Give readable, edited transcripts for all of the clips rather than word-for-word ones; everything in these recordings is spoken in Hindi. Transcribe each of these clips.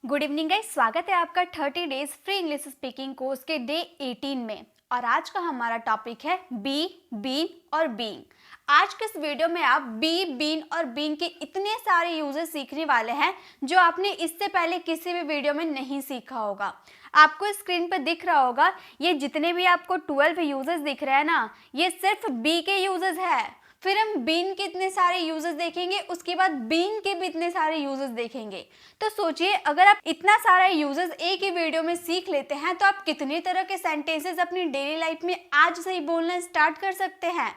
गुड इवनिंग गाइस, स्वागत है आपका 30 days free English speaking course के डे 18 में। और आज का हमारा टॉपिक है बी, बीन और बीइंग। आज के इस वीडियो में आप बी, बीन और बीइंग के इतने सारे यूजेस सीखने वाले हैं जो आपने इससे पहले किसी भी वीडियो में नहीं सीखा होगा। आपको स्क्रीन पर दिख रहा होगा ये जितने भी आपको 12 यूजेस दिख रहे हैं ना, ये सिर्फ बी के यूजेस है। फिर हम बीन के इतने सारे यूजेस देखेंगे, उसके बाद बीइंग के भी इतने सारे यूजेस देखेंगे। तो सोचिए, अगर आप इतना सारा यूजेस एक ही वीडियो में सीख लेते हैं तो आप कितने तरह के सेंटेंसेस अपनी डेली लाइफ में आज से ही बोलना स्टार्ट कर सकते हैं।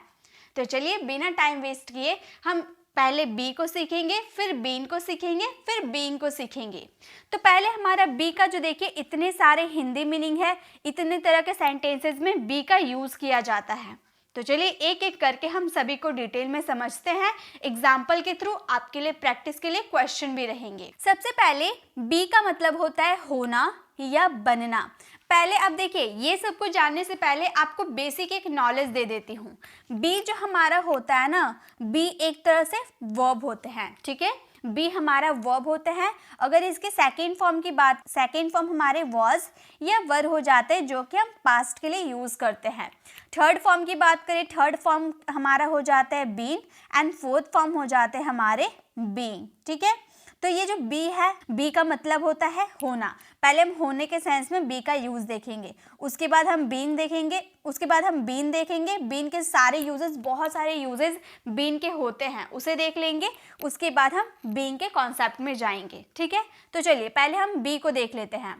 तो चलिए बिना टाइम वेस्ट किए हम पहले बी को सीखेंगे, फिर बीन को सीखेंगे, फिर बीइंग को सीखेंगे। तो पहले हमारा बी का जो देखिए इतने सारे हिंदी मीनिंग है, इतने तरह के सेंटेंसेस में बी का यूज किया जाता है। तो चलिए एक एक करके हम सभी को डिटेल में समझते हैं। एग्जाम्पल के थ्रू आपके लिए प्रैक्टिस के लिए क्वेश्चन भी रहेंगे। सबसे पहले बी का मतलब होता है होना या बनना। पहले अब देखिए, ये सब कुछ जानने से पहले आपको बेसिक एक नॉलेज दे देती हूँ। बी जो हमारा होता है ना, बी एक तरह से वर्ब होते हैं, ठीक है। बी हमारा वर्ब होते हैं। अगर इसके सेकेंड फॉर्म की बात, सेकेंड फॉर्म हमारे वॉज या वर हो जाते हैं जो कि हम पास्ट के लिए यूज करते हैं। थर्ड फॉर्म की बात करें, थर्ड फॉर्म हमारा हो जाता है बीन एंड फोर्थ फॉर्म हो जाते हैं हमारे बीइंग, ठीक है। तो ये जो बी है, बी का मतलब होता है होना। पहले हम होने के सेंस में बी का यूज देखेंगे, उसके बाद हम बीइंग देखेंगे, उसके बाद हम बीन देखेंगे। बीन के सारे यूजेस, बहुत सारे यूजेस बीन के होते हैं, उसे देख लेंगे। उसके बाद हम बीइंग के कॉन्सेप्ट में जाएंगे, ठीक है। तो चलिए पहले हम बी को देख लेते हैं।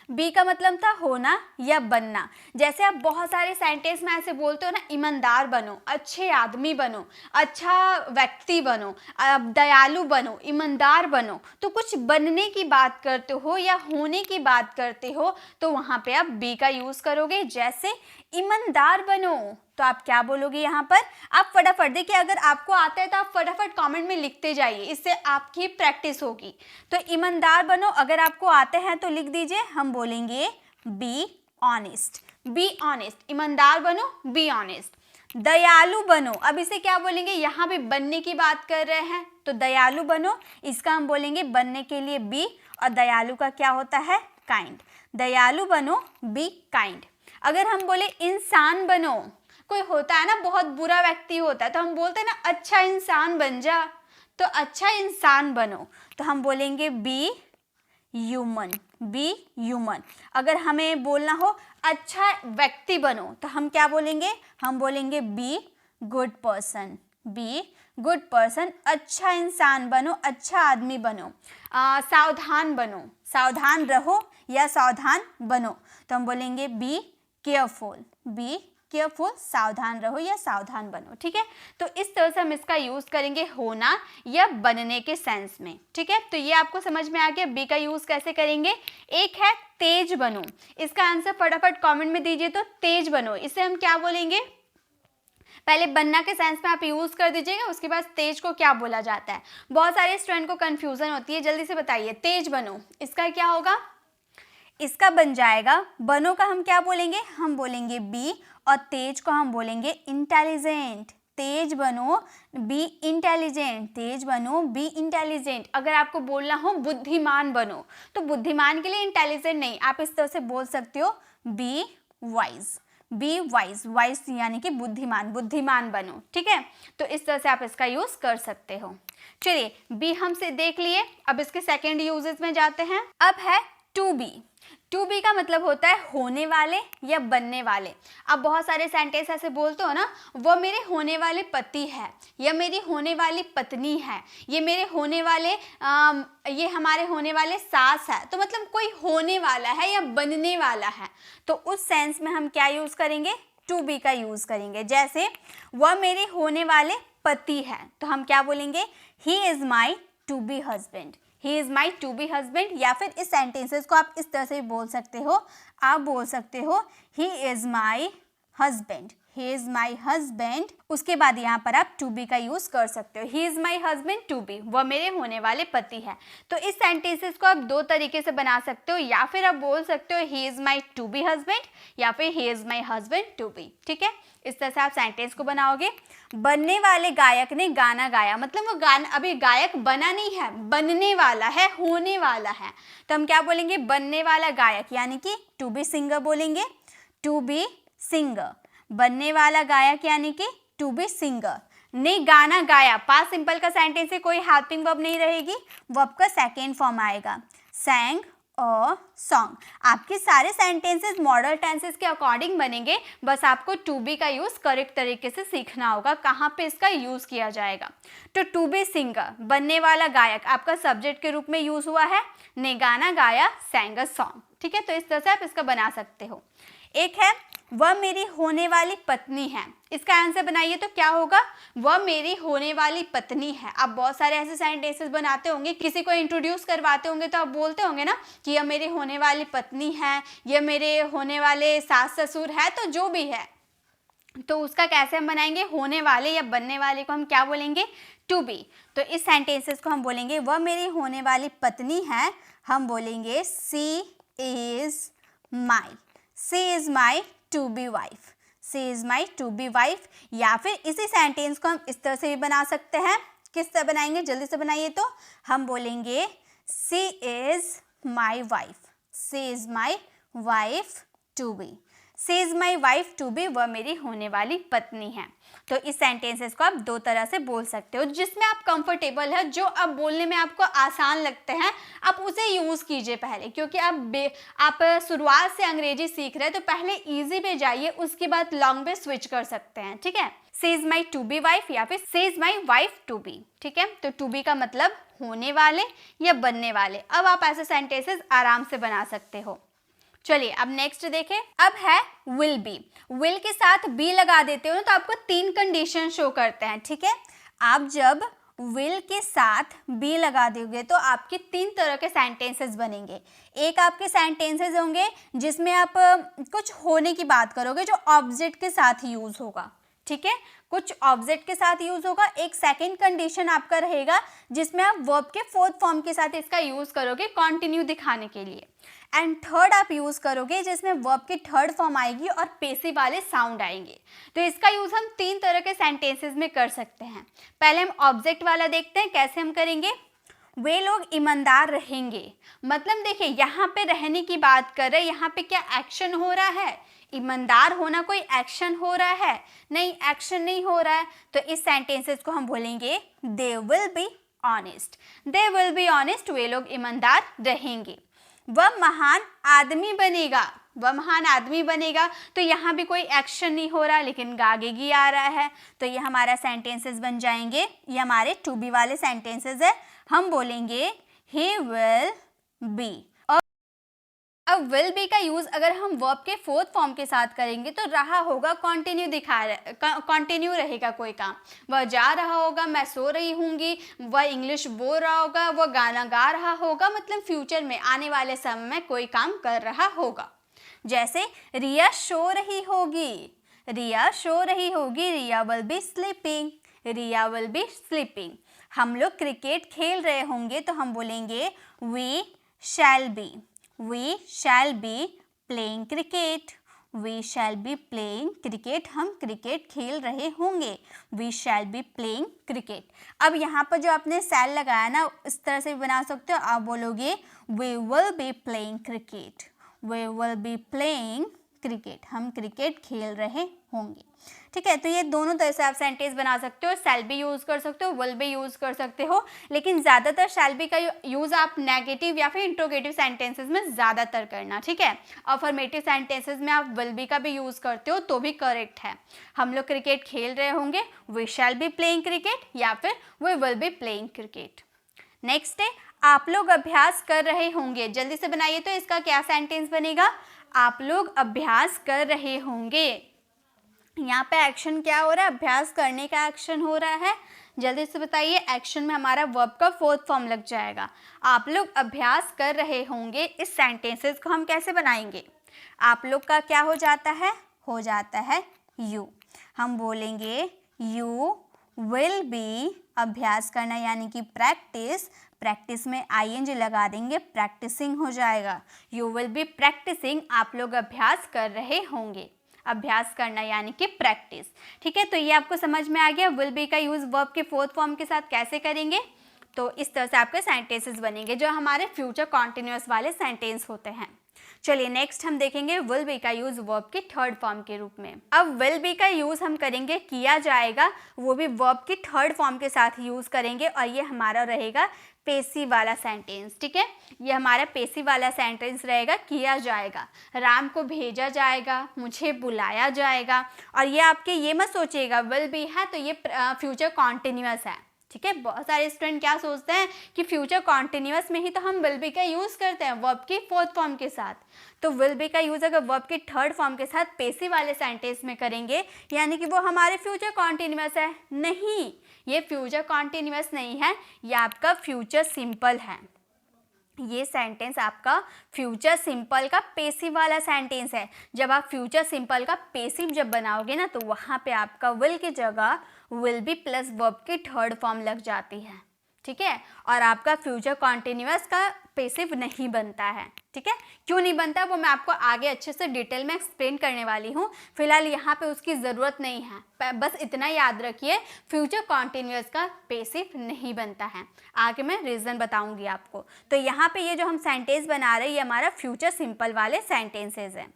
बी का मतलब था होना या बनना। जैसे आप बहुत सारे सेंटेंस में ऐसे बोलते हो ना, ईमानदार बनो, अच्छे आदमी बनो, अच्छा व्यक्ति बनो, दयालु बनो, ईमानदार बनो। तो कुछ बनने की बात करते हो या होने की बात करते हो तो वहाँ पे आप बी का यूज़ करोगे। जैसे ईमानदार बनो, तो आप क्या बोलोगे यहाँ पर? आप फटाफट देखिए, अगर आपको आता है तो आप फटाफट कमेंट में लिखते जाइए, इससे आपकी प्रैक्टिस होगी। तो ईमानदार बनो, अगर आपको आते हैं तो लिख दीजिए। हम बोलेंगे बी ऑनेस्ट, बी ऑनेस्ट। ईमानदार बनो, बी ऑनेस्ट। दयालु बनो, अब इसे क्या बोलेंगे? यहाँ पे बनने की बात कर रहे हैं तो दयालु बनो, इसका हम बोलेंगे बनने के लिए बी। और दयालु का क्या होता है? काइंड। दयालु बनो, बी काइंड। अगर हम बोले इंसान बनो, कोई होता है ना बहुत बुरा व्यक्ति होता है तो हम बोलते हैं ना अच्छा इंसान बन जा, तो अच्छा इंसान बनो, तो हम बोलेंगे बी ह्यूमन, बी ह्यूमन। अगर हमें बोलना हो अच्छा व्यक्ति बनो तो हम क्या बोलेंगे? हम बोलेंगे be good person, be good person. अच्छा इंसान बनो, अच्छा आदमी बनो। सावधान बनो, सावधान रहो या सावधान बनो, तो हम बोलेंगे बी केयरफुल, बी केयरफुल, सावधान रहो या सावधान बनो, ठीक है। तो इस तरह से हम इसका यूज करेंगे होना या बनने के सेंस में, ठीक है। तो ये आपको समझ में आ गया बी का यूज कैसे करेंगे। एक है तेज बनो, इसका आंसर फटाफट कमेंट में दीजिए। तो तेज बनो, इसे हम क्या बोलेंगे? पहले बनना के सेंस में आप यूज कर दीजिएगा, उसके बाद तेज को क्या बोला जाता है। बहुत सारे स्टूडेंट को कंफ्यूजन होती है, जल्दी से बताइए। तेज बनो, इसका क्या होगा? इसका बन जाएगा, बनो का हम क्या बोलेंगे? हम बोलेंगे बी, और तेज को हम बोलेंगे इंटेलिजेंट। तेज बनो, बी इंटेलिजेंट, तेज बनो, बी इंटेलिजेंट। अगर आपको बोलना हो बुद्धिमान बनो, तो बुद्धिमान के लिए इंटेलिजेंट नहीं, आप इस तरह से बोल सकते हो be wise, be wise, wise यानी कि बुद्धिमान, बुद्धिमान बनो, ठीक है। तो इस तरह से आप इसका यूज कर सकते हो। चलिए बी हमसे देख लिए, अब इसके सेकेंड यूजेस में जाते हैं। अब है टू बी। टू बी का मतलब होता है होने वाले या बनने वाले। आप बहुत सारे सेंटेंस ऐसे बोलते हो ना, वो मेरे होने वाले पति है, या मेरी होने वाली पत्नी है, ये मेरे होने वाले ये हमारे होने वाले सास है। तो मतलब कोई होने वाला है या बनने वाला है, तो उस सेंस में हम क्या यूज करेंगे? टू बी का यूज करेंगे। जैसे वह मेरे होने वाले पति है, तो हम क्या बोलेंगे? He is my to be husband, he is my to be husband. या फिर इस सेंटेंसेस को आप इस तरह से बोल सकते हो, आप बोल सकते हो he is my husband, he is my husband. उसके बाद यहाँ पर आप टू बी का यूज कर सकते हो, he is my husband to be, वह मेरे होने वाले पति है। तो इस सेंटेंसेस को आप दो तरीके से बना सकते हो, या फिर आप बोल सकते हो he is my to be husband, या फिर he is my husband to be. ठीक है, इस तरह से आप सेंटेंस को बनाओगे। बनने वाले गायक ने गाना गाया, मतलब वो गाना अभी गायक बना नहीं है, बनने वाला है, होने वाला है। तो हम क्या बोलेंगे, बनने वाला गायक, यानी कि टू बी सिंगर बोलेंगे, टू बी सिंगर। बनने वाला गायक यानी कि टू बी सिंगर ने गाना गाया, पास्ट सिंपल का सेंटेंस है, कोई हेल्पिंग वर्ब नहीं रहेगी, वर्ब का सेकेंड फॉर्म आएगा, सैंग और सॉन्ग। आपके सारे सेंटेंसेस मॉडल टेंसेस के अकॉर्डिंग बनेंगे, बस आपको टू बी का यूज करेक्ट तरीके से सीखना होगा, कहाँ पे इसका यूज किया जाएगा। तो टू बी सिंगर, बनने वाला गायक आपका सब्जेक्ट के रूप में यूज हुआ है, ने गाना गाया, सैंग अ सॉन्ग। ठीक है, तो इस तरह से आप इसका बना सकते हो। एक है वह मेरी होने वाली पत्नी है, इसका आंसर बनाइए तो क्या होगा, वह मेरी होने वाली पत्नी है। आप बहुत सारे ऐसे सेंटेंसेस बनाते होंगे, किसी को इंट्रोड्यूस करवाते होंगे तो आप बोलते होंगे ना कि यह मेरी होने वाली पत्नी है, यह मेरे होने वाले सास ससुर है, तो जो भी है तो उसका कैसे हम बनाएंगे, होने वाले या बनने वाले को हम क्या बोलेंगे, टू बी। तो इस सेंटेंसेस को हम बोलेंगे वह मेरी होने वाली पत्नी है, हम बोलेंगे she is my, she is my to be wife, she is my to be wife. या फिर इसी सेंटेंस को हम इस तरह से भी बना सकते हैं, किस तरह बनाएंगे, जल्दी से बनाइए। तो हम बोलेंगे she is my wife, she is my wife to be, she is my wife to be, वह मेरी होने वाली पत्नी है। तो इस सेंटेंसेस को आप दो तरह से बोल सकते हो, जिसमें आप कंफर्टेबल है, जो आप बोलने में आपको आसान लगते हैं, आप उसे यूज़ कीजिए पहले, क्योंकि आप शुरुआत से अंग्रेजी सीख रहे हैं, तो पहले इजी पे जाइए, उसके बाद लॉन्ग पे स्विच कर सकते हैं। ठीक है, she is my to be wife या फिर she is my wife to be. ठीक है, तो टू बी का मतलब होने वाले या बनने वाले। अब आप ऐसे सेंटेंसेस आराम से बना सकते हो। चलिए अब नेक्स्ट देखें, अब है विल बी। विल के साथ बी लगा देते हो तो आपको तीन कंडीशन शो करते हैं। ठीक है, आप जब विल के साथ बी लगा दोगे तो आपके तीन तरह के सेंटेंसेस बनेंगे। एक आपके सेंटेंसेस होंगे जिसमें आप कुछ होने की बात करोगे, जो ऑब्जेक्ट के साथ यूज होगा। ठीक है, कुछ ऑब्जेक्ट के साथ यूज होगा। एक सेकंड कंडीशन आपका रहेगा जिसमें आप वर्ब के फोर्थ फॉर्म के साथ इसका यूज करोगे कंटिन्यू दिखाने के लिए। एंड थर्ड आप यूज करोगे जिसमें वर्ब की थर्ड फॉर्म आएगी और पेसिव वाले साउंड आएंगे। तो इसका यूज हम तीन तरह के सेंटेंसेस में कर सकते हैं। पहले हम ऑब्जेक्ट वाला देखते हैं, कैसे हम करेंगे। वे लोग ईमानदार रहेंगे, मतलब देखिए यहाँ पे रहने की बात कर रहे हैं, यहाँ पे क्या एक्शन हो रहा है, ईमानदार होना कोई एक्शन हो रहा है, नहीं एक्शन नहीं हो रहा है। तो इस सेंटेंसेस को हम बोलेंगे they will be honest, they will be honest, वे लोग ईमानदार रहेंगे। वह महान आदमी बनेगा, वह महान आदमी बनेगा, तो यहाँ भी कोई एक्शन नहीं हो रहा लेकिन गागेगी आ रहा है, तो ये हमारा सेंटेंसेस बन जाएंगे। ये हमारे टू बी वाले सेंटेंसेस है। हम बोलेंगे ही विल बी। अब विल बी का यूज अगर हम वर्ब के फोर्थ फॉर्म के साथ करेंगे तो रहा होगा कंटिन्यू कंटिन्यू रहेगा कोई काम। वह जा रहा होगा, मैं सो रही होंगी, वह इंग्लिश बोल रहा होगा, वह गाना गा रहा होगा, मतलब फ्यूचर में आने वाले समय में कोई काम कर रहा होगा। जैसे रिया सो रही होगी, रिया सो रही होगी, Riya will be sleeping, Riya will be sleeping. हम लोग क्रिकेट खेल रहे होंगे तो हम बोलेंगे we shall be, we shall be playing cricket, we shall be playing cricket, हम क्रिकेट खेल रहे होंगे, we shall be playing cricket। अब यहाँ पर जो आपने shall लगाया ना, इस तरह से भी बना सकते हो। आप बोलोगे we will be playing cricket, we will be playing cricket, हम क्रिकेट खेल रहे होंगे। ठीक है, तो ये दोनों तरह से आप सेंटेंस बना सकते हो। शैल बी यूज कर सकते हो, विल बी यूज कर सकते हो, लेकिन ज़्यादातर शैल बी का यूज आप नेगेटिव या फिर इंट्रोगेटिव सेंटेंसेस में ज़्यादातर करना। ठीक है, अफर्मेटिव सेंटेंसेस में आप विल बी का भी यूज करते हो तो भी करेक्ट है। हम लोग क्रिकेट खेल रहे होंगे, we shall be playing cricket, या फिर we will be playing cricket. Next है आप लोग अभ्यास कर रहे होंगे। जल्दी से बनाइए तो इसका क्या सेंटेंस बनेगा, आप लोग अभ्यास कर रहे होंगे। यहाँ पे एक्शन क्या हो रहा है, अभ्यास करने का एक्शन हो रहा है। जल्दी से बताइए, एक्शन में हमारा वर्ब का फोर्थ फॉर्म लग जाएगा। आप लोग अभ्यास कर रहे होंगे, इस सेंटेंसेस को हम कैसे बनाएंगे। आप लोग का क्या हो जाता है यू। हम बोलेंगे यू विल बी, अभ्यास करना यानी कि प्रैक्टिस, प्रैक्टिस में आईएनजी लगा देंगे, प्रैक्टिसिंग हो जाएगा। यू विल बी प्रैक्टिसिंग, आप लोग अभ्यास कर रहे होंगे। अभ्यास करना यानी कि प्रैक्टिस। ठीक है, तो ये आपको समझ में आ गया विल बी का यूज वर्ब के फोर्थ फॉर्म के साथ कैसे करेंगे। तो इस तरह से आपके सेंटेंसेस बनेंगे जो हमारे फ्यूचर कॉन्टिन्यूअस वाले सेंटेंस होते हैं। चलिए नेक्स्ट हम देखेंगे विल बी का यूज वर्ब के थर्ड फॉर्म के रूप में। अब विल बी का यूज हम करेंगे, किया जाएगा, वो भी वर्ब की थर्ड फॉर्म के साथ यूज करेंगे और ये हमारा रहेगा पेसिव वाला सेंटेंस। ठीक है, ये हमारा पेसिव वाला सेंटेंस रहेगा, किया जाएगा। राम को भेजा जाएगा, मुझे बुलाया जाएगा। और ये आपके ये मत सोचिएगा विल बी है तो ये फ्यूचर कॉन्टिन्यूअस है। ठीक है, बहुत सारे स्टूडेंट क्या सोचते हैं कि फ्यूचर कॉन्टिन्यूअस में ही तो हम विल बी का यूज करते हैं वर्ब की फोर्थ फॉर्म के साथ। तो विल बी का यूज अगर वर्ब के थर्ड फॉर्म के साथ पेसिव वाले सेंटेंस में करेंगे यानी कि वो हमारे फ्यूचर कॉन्टिन्यूअस है। नहीं, ये फ्यूचर कॉन्टिन्यूअस नहीं है, ये आपका फ्यूचर सिंपल है। ये सेंटेंस आपका फ्यूचर सिंपल का पेसिव वाला सेंटेंस है। जब आप फ्यूचर सिंपल का पेसिव जब बनाओगे ना तो वहाँ पे आपका विल की जगह विल बी प्लस वर्ब की थर्ड फॉर्म लग जाती है। ठीक है, और आपका फ्यूचर कॉन्टिन्यूअस का पेसिव नहीं बनता है। ठीक है, क्यों नहीं बनता वो मैं आपको आगे अच्छे से डिटेल में एक्सप्लेन करने वाली हूँ। फिलहाल यहाँ पे उसकी ज़रूरत नहीं है, बस इतना याद रखिए फ्यूचर कॉन्टिन्यूअस का पेसिव नहीं बनता है। आगे मैं रीज़न बताऊँगी आपको। तो यहाँ पे ये जो हम सेंटेंस बना रहे हैं ये हमारा फ्यूचर सिंपल वाले सेंटेंसेज हैं।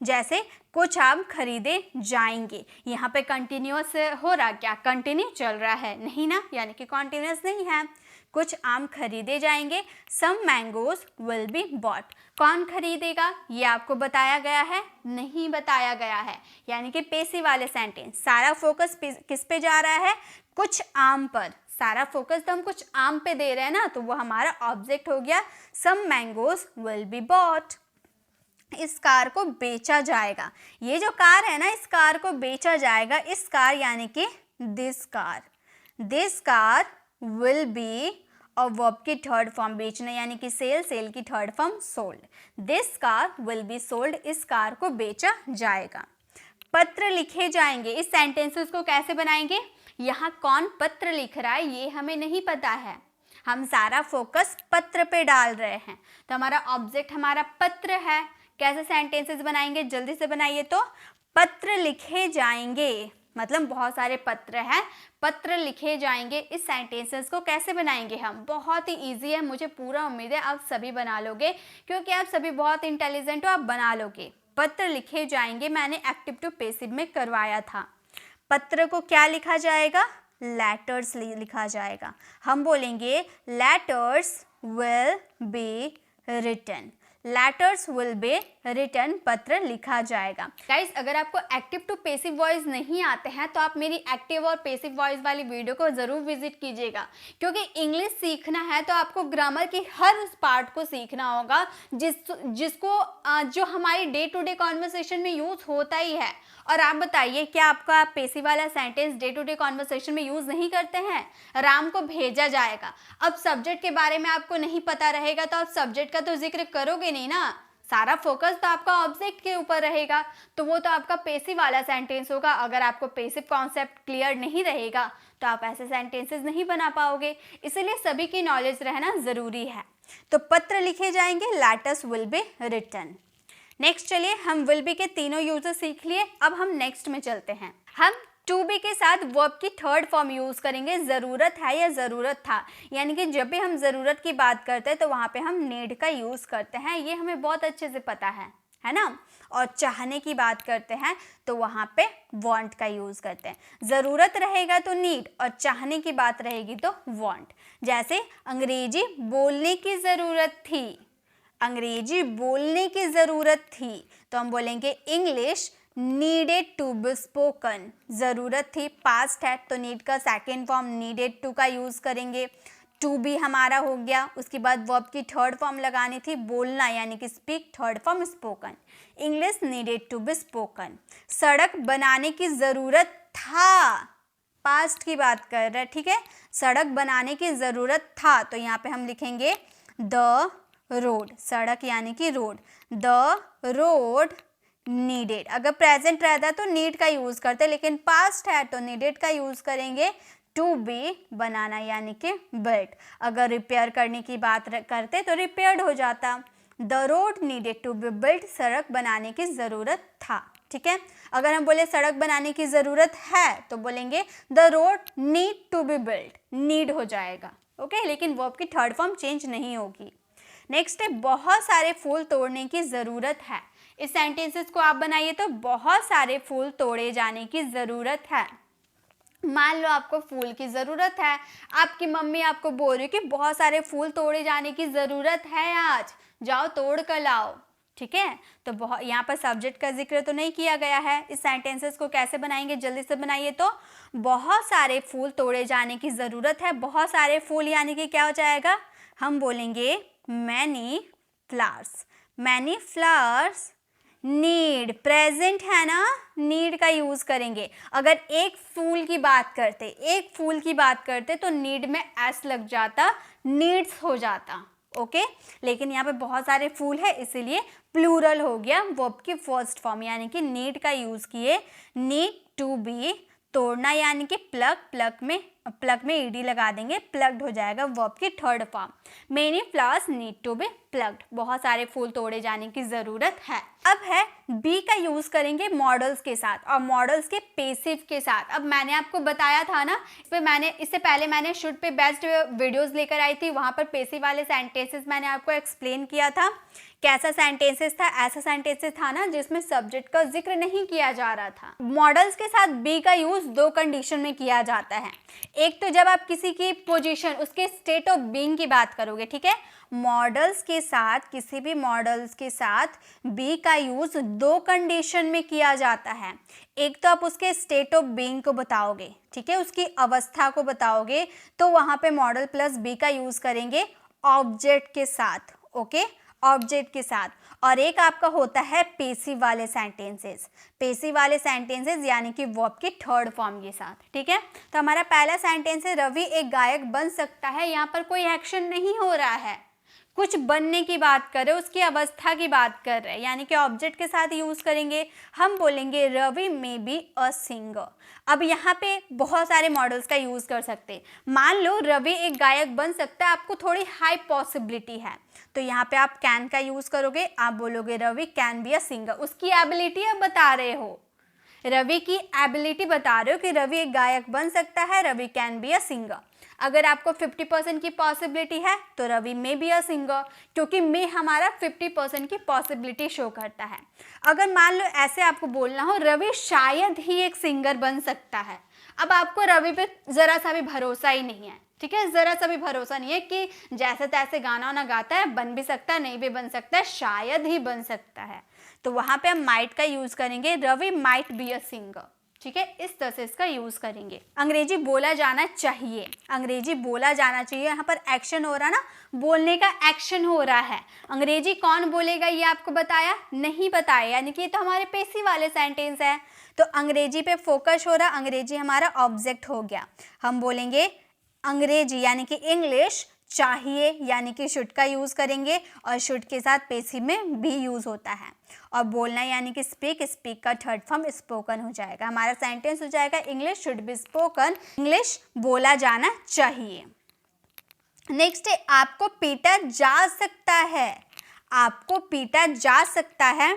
जैसे कुछ आम खरीदे जाएंगे, यहाँ पे कंटिन्यूअस हो रहा, क्या कंटिन्यू चल रहा है? नहीं ना, यानी कि कॉन्टिन्यूअस नहीं है। कुछ आम खरीदे जाएंगे, सम मैंगोज विल बी बॉट। कौन खरीदेगा ये आपको बताया गया है? नहीं बताया गया है, यानी कि पेसिव वाले सेंटेंस। सारा फोकस किस पे जा रहा है? कुछ आम पर। सारा फोकस तो हम कुछ आम पे दे रहे हैं ना, तो वो हमारा ऑब्जेक्ट हो गया सम मैंगोज विल बी बॉट। इस कार को बेचा जाएगा, ये जो कार है ना इस कार को बेचा जाएगा। इस कार यानी कि दिस कार विल बी और वर्ब की थर्ड फॉर्म बेचना यानी कि सेल, सेल की third form sold. This car will be sold, इस कार को बेचा जाएगा। पत्र लिखे जाएंगे, इस सेंटेंसेस को कैसे बनाएंगे? यहाँ कौन पत्र लिख रहा है ये हमें नहीं पता है, हम सारा फोकस पत्र पे डाल रहे हैं। तो हमारा ऑब्जेक्ट हमारा पत्र है। कैसे सेंटेंसेस बनाएंगे? जल्दी से बनाइए। तो पत्र लिखे जाएंगे मतलब बहुत सारे पत्र हैं, पत्र लिखे जाएंगे। इस सेंटेंसेस को कैसे बनाएंगे हम? बहुत ही इजी है, मुझे पूरा उम्मीद है आप सभी बना लोगे क्योंकि आप सभी बहुत इंटेलिजेंट हो, आप बना लोगे। पत्र लिखे जाएंगे मैंने एक्टिव टू पेसिव में करवाया था। पत्र को क्या लिखा जाएगा? लेटर्स लिखा जाएगा। हम बोलेंगे letters will be written. Letters will be written, पत्र लिखा जाएगा। गाइस अगर आपको एक्टिव टू पेसिव वॉइस नहीं आते हैं तो आप मेरी एक्टिव और पेसिव वॉइस वाली वीडियो को ज़रूर विजिट कीजिएगा, क्योंकि इंग्लिश सीखना है तो आपको ग्रामर की हर उस पार्ट को सीखना होगा जिसको जो हमारी डे टू डे कॉन्वर्सेशन में यूज़ होता ही है। और आप बताइए क्या आपका पेसिव वाला sentence day to day conversation में यूज़ नहीं करते हैं? राम को भेजा जाएगा। अब सब्जेक्ट के बारे में आपको नहीं पता रहेगा तो आप सब्जेक्ट का तो जिक्र करोगे नहीं ना, सारा फोकस तो आपका ऑब्जेक्ट के ऊपर रहेगा, तो वो तो आपका पेसिव वाला सेंटेंस होगा। अगर आपको पेसिव कॉन्सेप्ट क्लियर नहीं रहेगा तो आप ऐसे सेंटेंसेस नहीं बना पाओगे, इसीलिए सभी की नॉलेज रहना ज़रूरी है। तो पत्र लिखे जाएंगे, letters will be written. Next चलिए, हम विल बी के तीनों यूजेस सीख लिए, अब हम नेक्स्ट में चलते हैं। हम टू बी के साथ वर्ब की थर्ड फॉर्म यूज़ करेंगे, ज़रूरत है या ज़रूरत था, यानी कि जब भी हम ज़रूरत की बात करते हैं तो वहाँ पे हम नीड का यूज़ करते हैं, ये हमें बहुत अच्छे से पता है ना। और चाहने की बात करते हैं तो वहाँ पे वांट का यूज़ करते हैं। ज़रूरत रहेगा तो नीड और चाहने की बात रहेगी तो वांट। जैसे अंग्रेजी बोलने की ज़रूरत थी, अंग्रेजी बोलने की ज़रूरत थी तो हम बोलेंगे English needed to be spoken. ज़रूरत थी, पास्ट है तो नीड का सेकेंड फॉर्म नीडेड टू का यूज़ करेंगे। टू बी हमारा हो गया, उसके बाद वर्ब की थर्ड फॉर्म लगानी थी बोलना यानी कि speak, third form spoken. English needed to be spoken. सड़क बनाने की ज़रूरत था, पास्ट की बात कर रहे हैं, ठीक है। सड़क बनाने की ज़रूरत था तो यहाँ पे हम लिखेंगे द रोड, सड़क यानी कि रोड। The road needed. अगर प्रेजेंट रहता तो नीड का यूज करते, लेकिन पास्ट है तो नीडेड का यूज करेंगे। टू बी बनाना यानी कि बिल्ट। अगर रिपेयर करने की बात करते तो रिपेयर्ड हो जाता। The road needed to be built, सड़क बनाने की ज़रूरत था। ठीक है, अगर हम बोले सड़क बनाने की ज़रूरत है तो बोलेंगे the road need to be built, need हो जाएगा। ओके, लेकिन वर्ब की थर्ड फॉर्म चेंज नहीं होगी। नेक्स्ट है बहुत सारे फूल तोड़ने की ज़रूरत है। इस सेंटेंसेस को आप बनाइए तो बहुत सारे फूल तोड़े जाने की ज़रूरत है। मान लो आपको फूल की ज़रूरत है, आपकी मम्मी आपको बोल रही है कि बहुत सारे फूल तोड़े जाने की ज़रूरत है, आज जाओ तोड़ कर लाओ। ठीक है, तो बहुत यहाँ पर सब्जेक्ट का जिक्र तो नहीं किया गया है। इस सेंटेंसेस को कैसे बनाएंगे, जल्दी से बनाइए। तो बहुत सारे फूल तोड़े जाने की ज़रूरत है, बहुत सारे फूल यानी कि क्या हो जाएगा, हम बोलेंगे many flowers. Many flowers need, present है ना, नीड का यूज करेंगे। अगर एक फूल की बात करते तो नीड में एस लग जाता, नीड्स हो जाता। ओके, लेकिन यहाँ पे बहुत सारे फूल है इसीलिए प्लूरल हो गया, वर्ब की फर्स्ट फॉर्म यानी कि नीड का यूज किए। नीड टू बी, तोड़ना यानी कि प्लग में ईडी लगा देंगे, प्लग्ड हो जाएगा, वर्ब की third form. Many flowers need to be plugged, बहुत सारे फूल तोड़े जाने की जरूरत है। अब है बी का यूज करेंगे मॉडल्स के साथ और मॉडल्स के पेसिव के साथ। अब मैंने आपको बताया था ना, इससे पहले मैंने शुड पे बेस्ट वीडियोस लेकर आई थी, वहां पर पेसिव वाले सेंटेंसेस मैंने आपको एक्सप्लेन किया था। कैसा सेंटेंसेस था, ऐसा सेंटेंसेस था ना जिसमें सब्जेक्ट का जिक्र नहीं किया जा रहा था। मॉडल्स के साथ बी का यूज दो कंडीशन में किया जाता है। एक तो जब आप किसी की पोजीशन, उसके स्टेट ऑफ बीइंग की बात करोगे। ठीक है, मॉडल्स के साथ, किसी भी मॉडल्स के साथ बी का यूज दो कंडीशन में किया जाता है। एक तो आप उसके स्टेट ऑफ बीइंग को बताओगे, ठीक है, उसकी अवस्था को बताओगे, तो वहां पे मॉडल प्लस बी का यूज करेंगे ऑब्जेक्ट के साथ। ओके, ऑब्जेक्ट के साथ। और एक आपका होता है पेसिव वाले सेंटेंसेस यानी कि वर्ब की थर्ड फॉर्म के साथ। ठीक है, तो हमारा पहला सेंटेंस है रवि एक गायक बन सकता है। यहाँ पर कोई एक्शन नहीं हो रहा है, कुछ बनने की बात कर रहे हो, उसकी अवस्था की बात कर रहे हैं, यानी कि ऑब्जेक्ट के साथ यूज करेंगे। हम बोलेंगे रवि में बी अ सिंगर। अब यहाँ पे बहुत सारे मॉडल्स का यूज कर सकते हैं। मान लो रवि एक गायक बन सकता है, आपको थोड़ी हाई पॉसिबिलिटी है, तो यहाँ पे आप कैन का यूज करोगे, आप बोलोगे Ravi can be a singer. उसकी एबिलिटी आप बता रहे हो, रवि की एबिलिटी बता रहे हो कि रवि एक गायक बन सकता है, Ravi can be a singer. अगर आपको 50% की पॉसिबिलिटी है तो रवि में बी अ सिंगर, क्योंकि में हमारा 50% की पॉसिबिलिटी शो करता है। अगर मान लो ऐसे आपको बोलना हो रवि शायद ही एक सिंगर बन सकता है, अब आपको रवि पे ज़रा सा भी भरोसा ही नहीं है। ठीक है, ज़रा सा भी भरोसा नहीं है कि जैसे तैसे गाना वाना गाता है, बन भी सकता है, नहीं भी बन सकता है, शायद ही बन सकता है, तो वहाँ पे हम माइट का यूज़ करेंगे, Ravi might be a singer. ठीक है, इस तरह से इसका यूज़ करेंगे। अंग्रेजी बोला जाना चाहिए, अंग्रेजी बोला जाना चाहिए, यहाँ पर एक्शन हो रहा ना, बोलने का एक्शन हो रहा है। अंग्रेजी कौन बोलेगा ये आपको बताया नहीं बताया, यानी कि ये तो हमारे पेसिव वाले सेंटेंस है, तो अंग्रेजी पे फोकस हो रहा, अंग्रेजी हमारा ऑब्जेक्ट हो गया। हम बोलेंगे अंग्रेजी यानी कि इंग्लिश चाहिए, यानी कि शुड का यूज़ करेंगे, और शुड के साथ पेसिव में भी यूज़ होता है। और बोलना यानी कि स्पीक, स्पीक का थर्ड फॉर्म स्पोकन हो जाएगा। हमारा सेंटेंस हो जाएगा English should be spoken, English बोला जाना चाहिए। नेक्स्ट है आपको पीटा जा सकता है, आपको पीटा जा सकता है,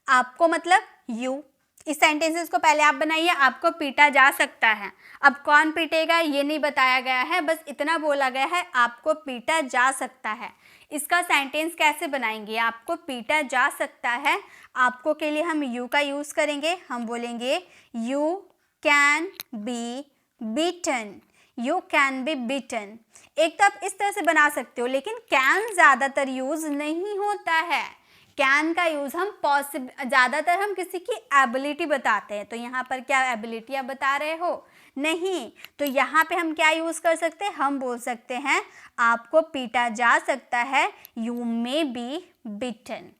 आपको मतलब यू। इस सेंटेंसेस को पहले आप बनाइए, आपको पीटा जा सकता है। अब कौन पीटेगा ये नहीं बताया गया है, बस इतना बोला गया है आपको पीटा जा सकता है। इसका सेंटेंस कैसे बनाएंगे, आपको पीटा जा सकता है, आपको के लिए हम यू का यूज़ करेंगे, हम बोलेंगे you can be beaten, you can be beaten. एक तो आप इस तरह से बना सकते हो, लेकिन कैन ज़्यादातर यूज़ नहीं होता है। कैन का यूज़ हम ज़्यादातर हम किसी की एबिलिटी बताते हैं, तो यहाँ पर क्या एबिलिटी आप बता रहे हो, नहीं, तो यहाँ पे हम क्या यूज़ कर सकते हैं, हम बोल सकते हैं आपको पीटा जा सकता है, you may be beaten,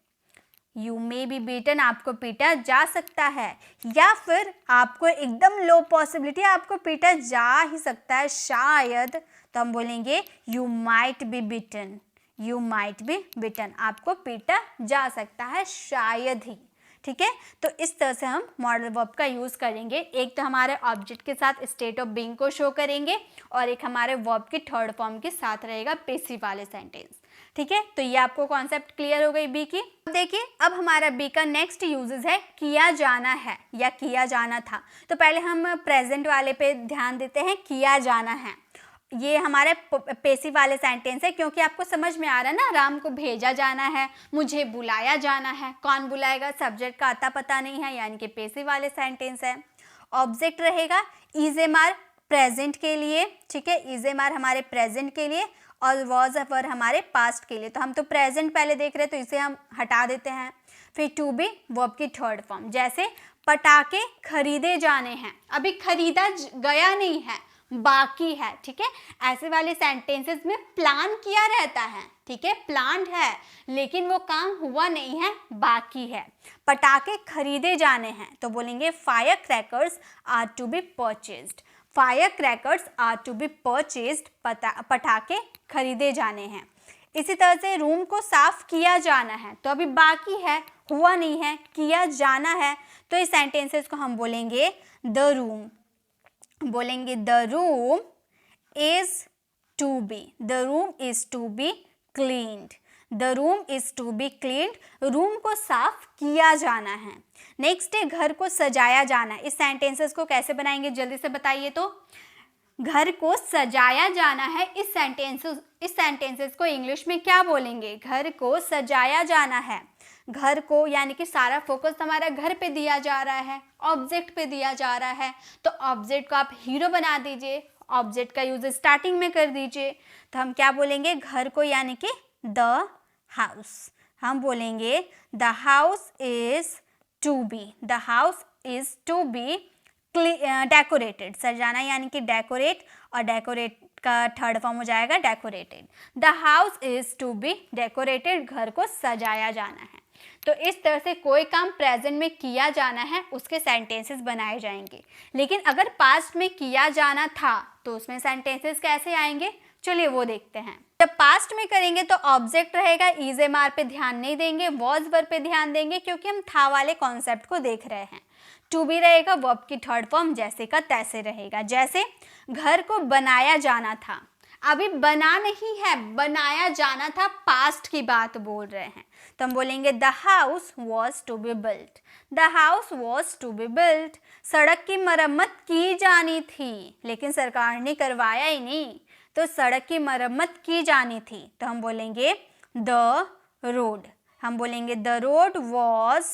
you may be beaten, आपको पीटा जा सकता है। या फिर आपको एकदम लो पॉसिबिलिटी, आपको पीटा जा ही सकता है शायद, तो हम बोलेंगे you might be beaten, you might be beaten, आपको पीटा जा सकता है शायद ही। ठीक है। तो इस तरह से हम मॉडल वर्ब का यूज़ करेंगे। एक तो हमारे ऑब्जेक्ट के साथ स्टेट ऑफ बीइंग को शो करेंगे और एक हमारे वर्ब की थर्ड फॉर्म के साथ रहेगा पेसिव वाले सेंटेंस। ठीक है, तो ये आपको कॉन्सेप्ट क्लियर हो गई बी की। अब देखिए, अब हमारा बी का नेक्स्ट यूजेस है किया जाना है या किया जाना था। तो पहले हम प्रेजेंट वाले पे ध्यान देते हैं, किया जाना है। ये हमारे पेसिव वाले सेंटेंस है, क्योंकि आपको समझ में आ रहा है ना, राम को भेजा जाना है, मुझे बुलाया जाना है, कौन बुलाएगा, सब्जेक्ट का आता पता नहीं है, यानी कि पेसिव वाले सेंटेंस है। ऑब्जेक्ट रहेगा इजेमार प्रेजेंट के लिए, ठीक है, इजेमार हमारे प्रेजेंट के लिए और वॉज वर हमारे पास्ट के लिए। तो हम तो प्रेजेंट पहले देख रहे हैं, तो इसे हम हटा देते हैं। फिर टू बी वर्ब की थर्ड फॉर्म, जैसे पटाखे खरीदे जाने हैं, अभी खरीदा गया नहीं है, बाकी है। ठीक है, ऐसे वाले सेंटेंसेस में प्लान किया रहता है, ठीक है, प्लान्ड है लेकिन वो काम हुआ नहीं है, बाकी है। पटाखे खरीदे जाने हैं तो बोलेंगे fire crackers are to be purchased. Fire crackers are to be purchased, पटाखे खरीदे जाने हैं। इसी तरह से रूम को साफ किया जाना है, तो अभी बाकी है, हुआ नहीं है, किया जाना है। तो इस सेंटेंसेस को हम बोलेंगे द रूम, बोलेंगे the room is to be, the room is to be cleaned, the room is to be cleaned, room को साफ किया जाना है। नेक्स्ट है घर को सजाया जाना है। इस सेंटेंसेस को कैसे बनाएंगे जल्दी से बताइए। तो घर को सजाया जाना है, इस सेंटेंसेस को इंग्लिश में क्या बोलेंगे, घर को सजाया जाना है। घर को यानी कि सारा फोकस हमारा घर पे दिया जा रहा है, ऑब्जेक्ट पे दिया जा रहा है, तो ऑब्जेक्ट को आप हीरो बना दीजिए, ऑब्जेक्ट का यूज स्टार्टिंग में कर दीजिए। तो हम क्या बोलेंगे, घर को यानी कि द हाउस, हम बोलेंगे the house is to be, the house is to be decorated, सजाना यानी कि डेकोरेट, और डेकोरेट का थर्ड फॉर्म हो जाएगा decorated. The house is to be decorated, घर को सजाया जाना है। तो इस तरह से कोई काम प्रेजेंट में किया जाना है उसके सेंटेंसेस बनाए जाएंगे। लेकिन अगर पास्ट में किया जाना था तो उसमें सेंटेंसेस कैसे आएंगे, चलिए वो देखते हैं। जब पास्ट में करेंगे तो ऑब्जेक्ट रहेगा, इज एम आर पे ध्यान नहीं देंगे, वॉज वर पे ध्यान देंगे, क्योंकि हम था वाले कॉन्सेप्ट को देख रहे हैं। टू बी रहेगा वर्ब की थर्ड फॉर्म, जैसे का तैसे रहेगा। जैसे घर को बनाया जाना था, अभी बना नहीं है, बनाया जाना था, पास्ट की बात बोल रहे हैं, तो हम बोलेंगे the house was to be built, the house was to be built. सड़क की मरम्मत की जानी थी लेकिन सरकार ने करवाया ही नहीं, तो सड़क की मरम्मत की जानी थी, तो हम बोलेंगे द रोड, हम बोलेंगे the road was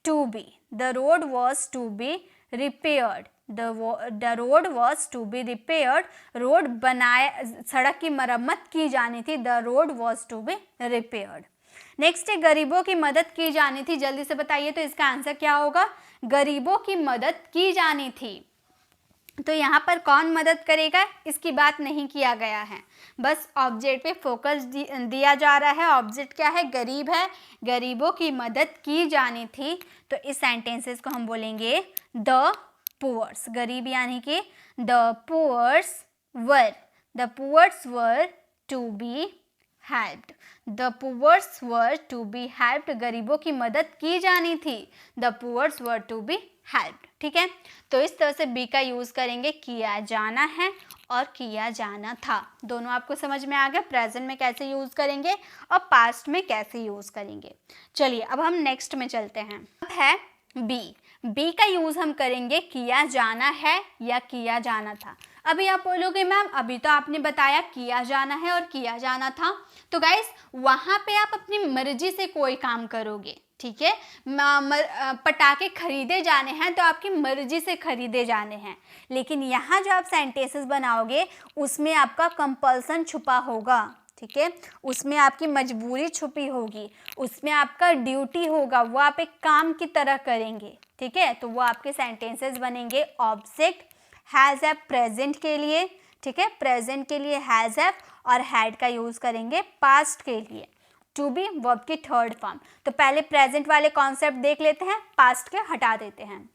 to be, the road was to be repaired, the road was to be repaired, road बनाया, सड़क की मरम्मत की जानी थी, the road was to be repaired. Next है गरीबों की मदद की जानी थी, जल्दी से बताइए तो इसका आंसर क्या होगा, गरीबों की मदद की जानी थी। तो यहाँ पर कौन मदद करेगा इसकी बात नहीं किया गया है, बस ऑब्जेक्ट पे फोकस दिया जा रहा है। ऑब्जेक्ट क्या है, गरीब है, गरीबों की मदद की जानी थी, तो इस सेंटेंसेस को हम बोलेंगे द पुअर्स, गरीब यानी कि the poors were to be helped, the poors were to be helped, गरीबों की मदद की जानी थी, the poors were to be helped. ठीक है, तो इस तरह से बी का यूज़ करेंगे, किया जाना है और किया जाना था, दोनों आपको समझ में आ गया। प्रेजेंट में कैसे यूज़ करेंगे और पास्ट में कैसे यूज़ करेंगे। चलिए अब हम नेक्स्ट में चलते हैं। अब है बी का यूज़ हम करेंगे किया जाना है या किया जाना था। अभी आप बोलोगे मैम अभी तो आपने बताया किया जाना है और किया जाना था, तो गाइस वहाँ पे आप अपनी मर्जी से कोई काम करोगे, ठीक है। पटाखे खरीदे जाने हैं तो आपकी मर्जी से खरीदे जाने हैं, लेकिन यहाँ जो आप सेंटेंसेस बनाओगे उसमें आपका कंपल्सन छुपा होगा, ठीक है, उसमें आपकी मजबूरी छुपी होगी, उसमें आपका ड्यूटी होगा, वो आप एक काम की तरह करेंगे, ठीक है। तो वो आपके सेंटेंसेस बनेंगे ऑब्जेक्ट हैज़ हैव प्रेजेंट के लिए, ठीक है, प्रेजेंट के लिए हैज़ हैव, और हैड का यूज़ करेंगे पास्ट के लिए, टू बी वर्ब की थर्ड फॉर्म। तो पहले प्रेजेंट वाले कॉन्सेप्ट देख लेते हैं, पास्ट के हटा देते हैं।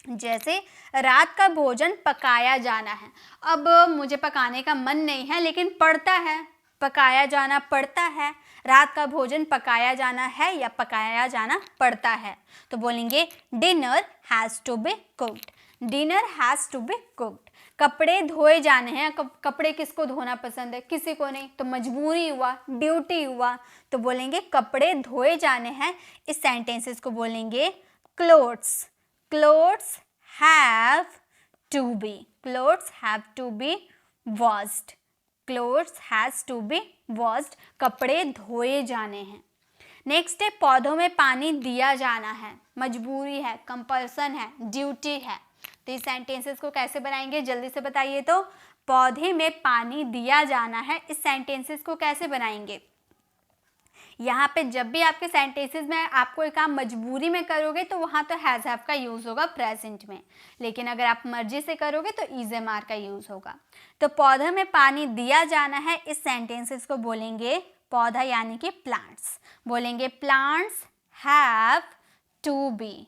जैसे रात का भोजन पकाया जाना है, अब मुझे पकाने का मन नहीं है लेकिन पड़ता है, पकाया जाना पड़ता है। रात का भोजन पकाया जाना है या पकाया जाना पड़ता है। तो बोलेंगे dinner has to be cooked. Dinner has to be cooked. कपड़े धोए जाने हैं। कपड़े किसको धोना पसंद है? किसी को नहीं, तो मजबूरी हुआ, ड्यूटी हुआ। तो बोलेंगे कपड़े धोए जाने हैं। इस सेंटेंसेस को बोलेंगे clothes. Clothes have to be. Clothes have to be washed. Clothes has to be washed. कपड़े धोए जाने हैं। नेक्स्ट है पौधों में पानी दिया जाना है। मजबूरी है, कंपल्सन है, ड्यूटी है। तो इस सेंटेंसेस को कैसे बनाएंगे जल्दी से बताइए। तो पौधे में पानी दिया जाना है, इस सेंटेंसेस को कैसे बनाएंगे? यहाँ पे जब भी आपके सेंटेंसेस में आप कोई काम मजबूरी में करोगे तो वहाँ तो हैज़ हैव का यूज़ होगा प्रेजेंट में, लेकिन अगर आप मर्जी से करोगे तो इज एम आर का यूज़ होगा। तो पौधे में पानी दिया जाना है, इस सेंटेंसेस को बोलेंगे पौधा यानी कि प्लांट्स। बोलेंगे plants have to be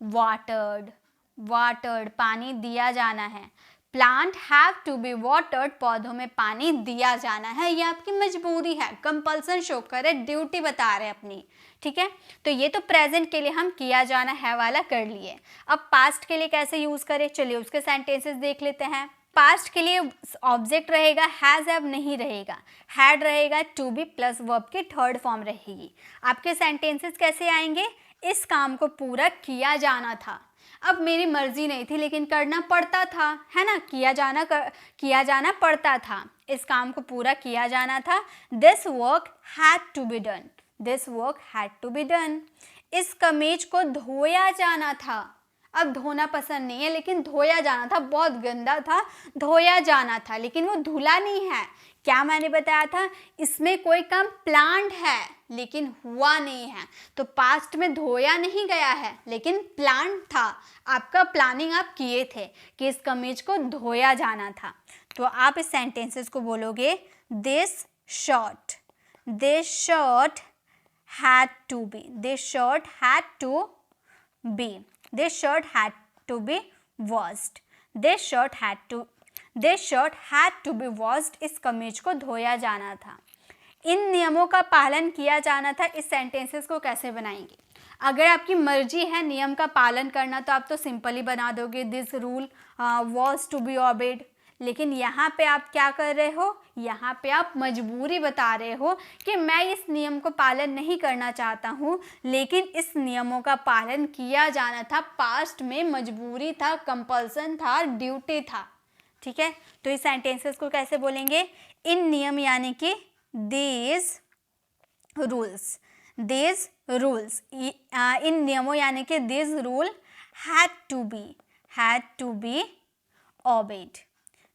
watered. Watered, पानी दिया जाना है। Plant have to be watered, पौधों में पानी दिया जाना है। ये आपकी मजबूरी है, कंपल्सन शो करे, ड्यूटी बता रहे अपनी, ठीक है। तो ये तो प्रेजेंट के लिए हम किया जाना है वाला कर लिए। अब पास्ट के लिए कैसे यूज करें, चलिए उसके सेंटेंसेस देख लेते हैं। पास्ट के लिए ऑब्जेक्ट रहेगा, हैज़ हैव नहीं रहेगा, हैड रहेगा, टू बी प्लस वर्ब की थर्ड फॉर्म रहेगी। आपके सेंटेंसेस कैसे आएंगे? इस काम को पूरा किया जाना था। अब मेरी मर्जी नहीं थी लेकिन करना पड़ता था, है ना। किया जाना पड़ता था। इस काम को पूरा किया जाना था। This work had to be done. This work had to be done. इस कमीज को धोया जाना था। अब धोना पसंद नहीं है लेकिन धोया जाना था, बहुत गंदा था, धोया जाना था, लेकिन वो धुला नहीं है। क्या मैंने बताया था? इसमें कोई काम प्लान्ड है लेकिन हुआ नहीं है। तो पास्ट में धोया नहीं गया है लेकिन प्लान था। आपका प्लानिंग आप किए थे कि इस कमीज को धोया जाना था। तो आप इस सेंटेंसेस को बोलोगे this shirt had to be. This shirt had to be. This shirt had to be washed. This shirt had to be washed. इस कमीज को धोया जाना था। इन नियमों का पालन किया जाना था। इस सेंटेंसेस को कैसे बनाएंगे? अगर आपकी मर्जी है नियम का पालन करना तो आप तो सिंपली बना दोगे this rule was to be obeyed. लेकिन यहाँ पे आप क्या कर रहे हो? यहाँ पे आप मजबूरी बता रहे हो कि मैं इस नियम को पालन नहीं करना चाहता हूँ लेकिन इस नियमों का पालन किया जाना था। पास्ट में मजबूरी था, कंपल्सन था, ड्यूटी था, ठीक है। तो इस सेंटेंसेस को कैसे बोलेंगे? इन नियम यानी कि these rules इन नियमों यानी कि these rule had to be obeyed।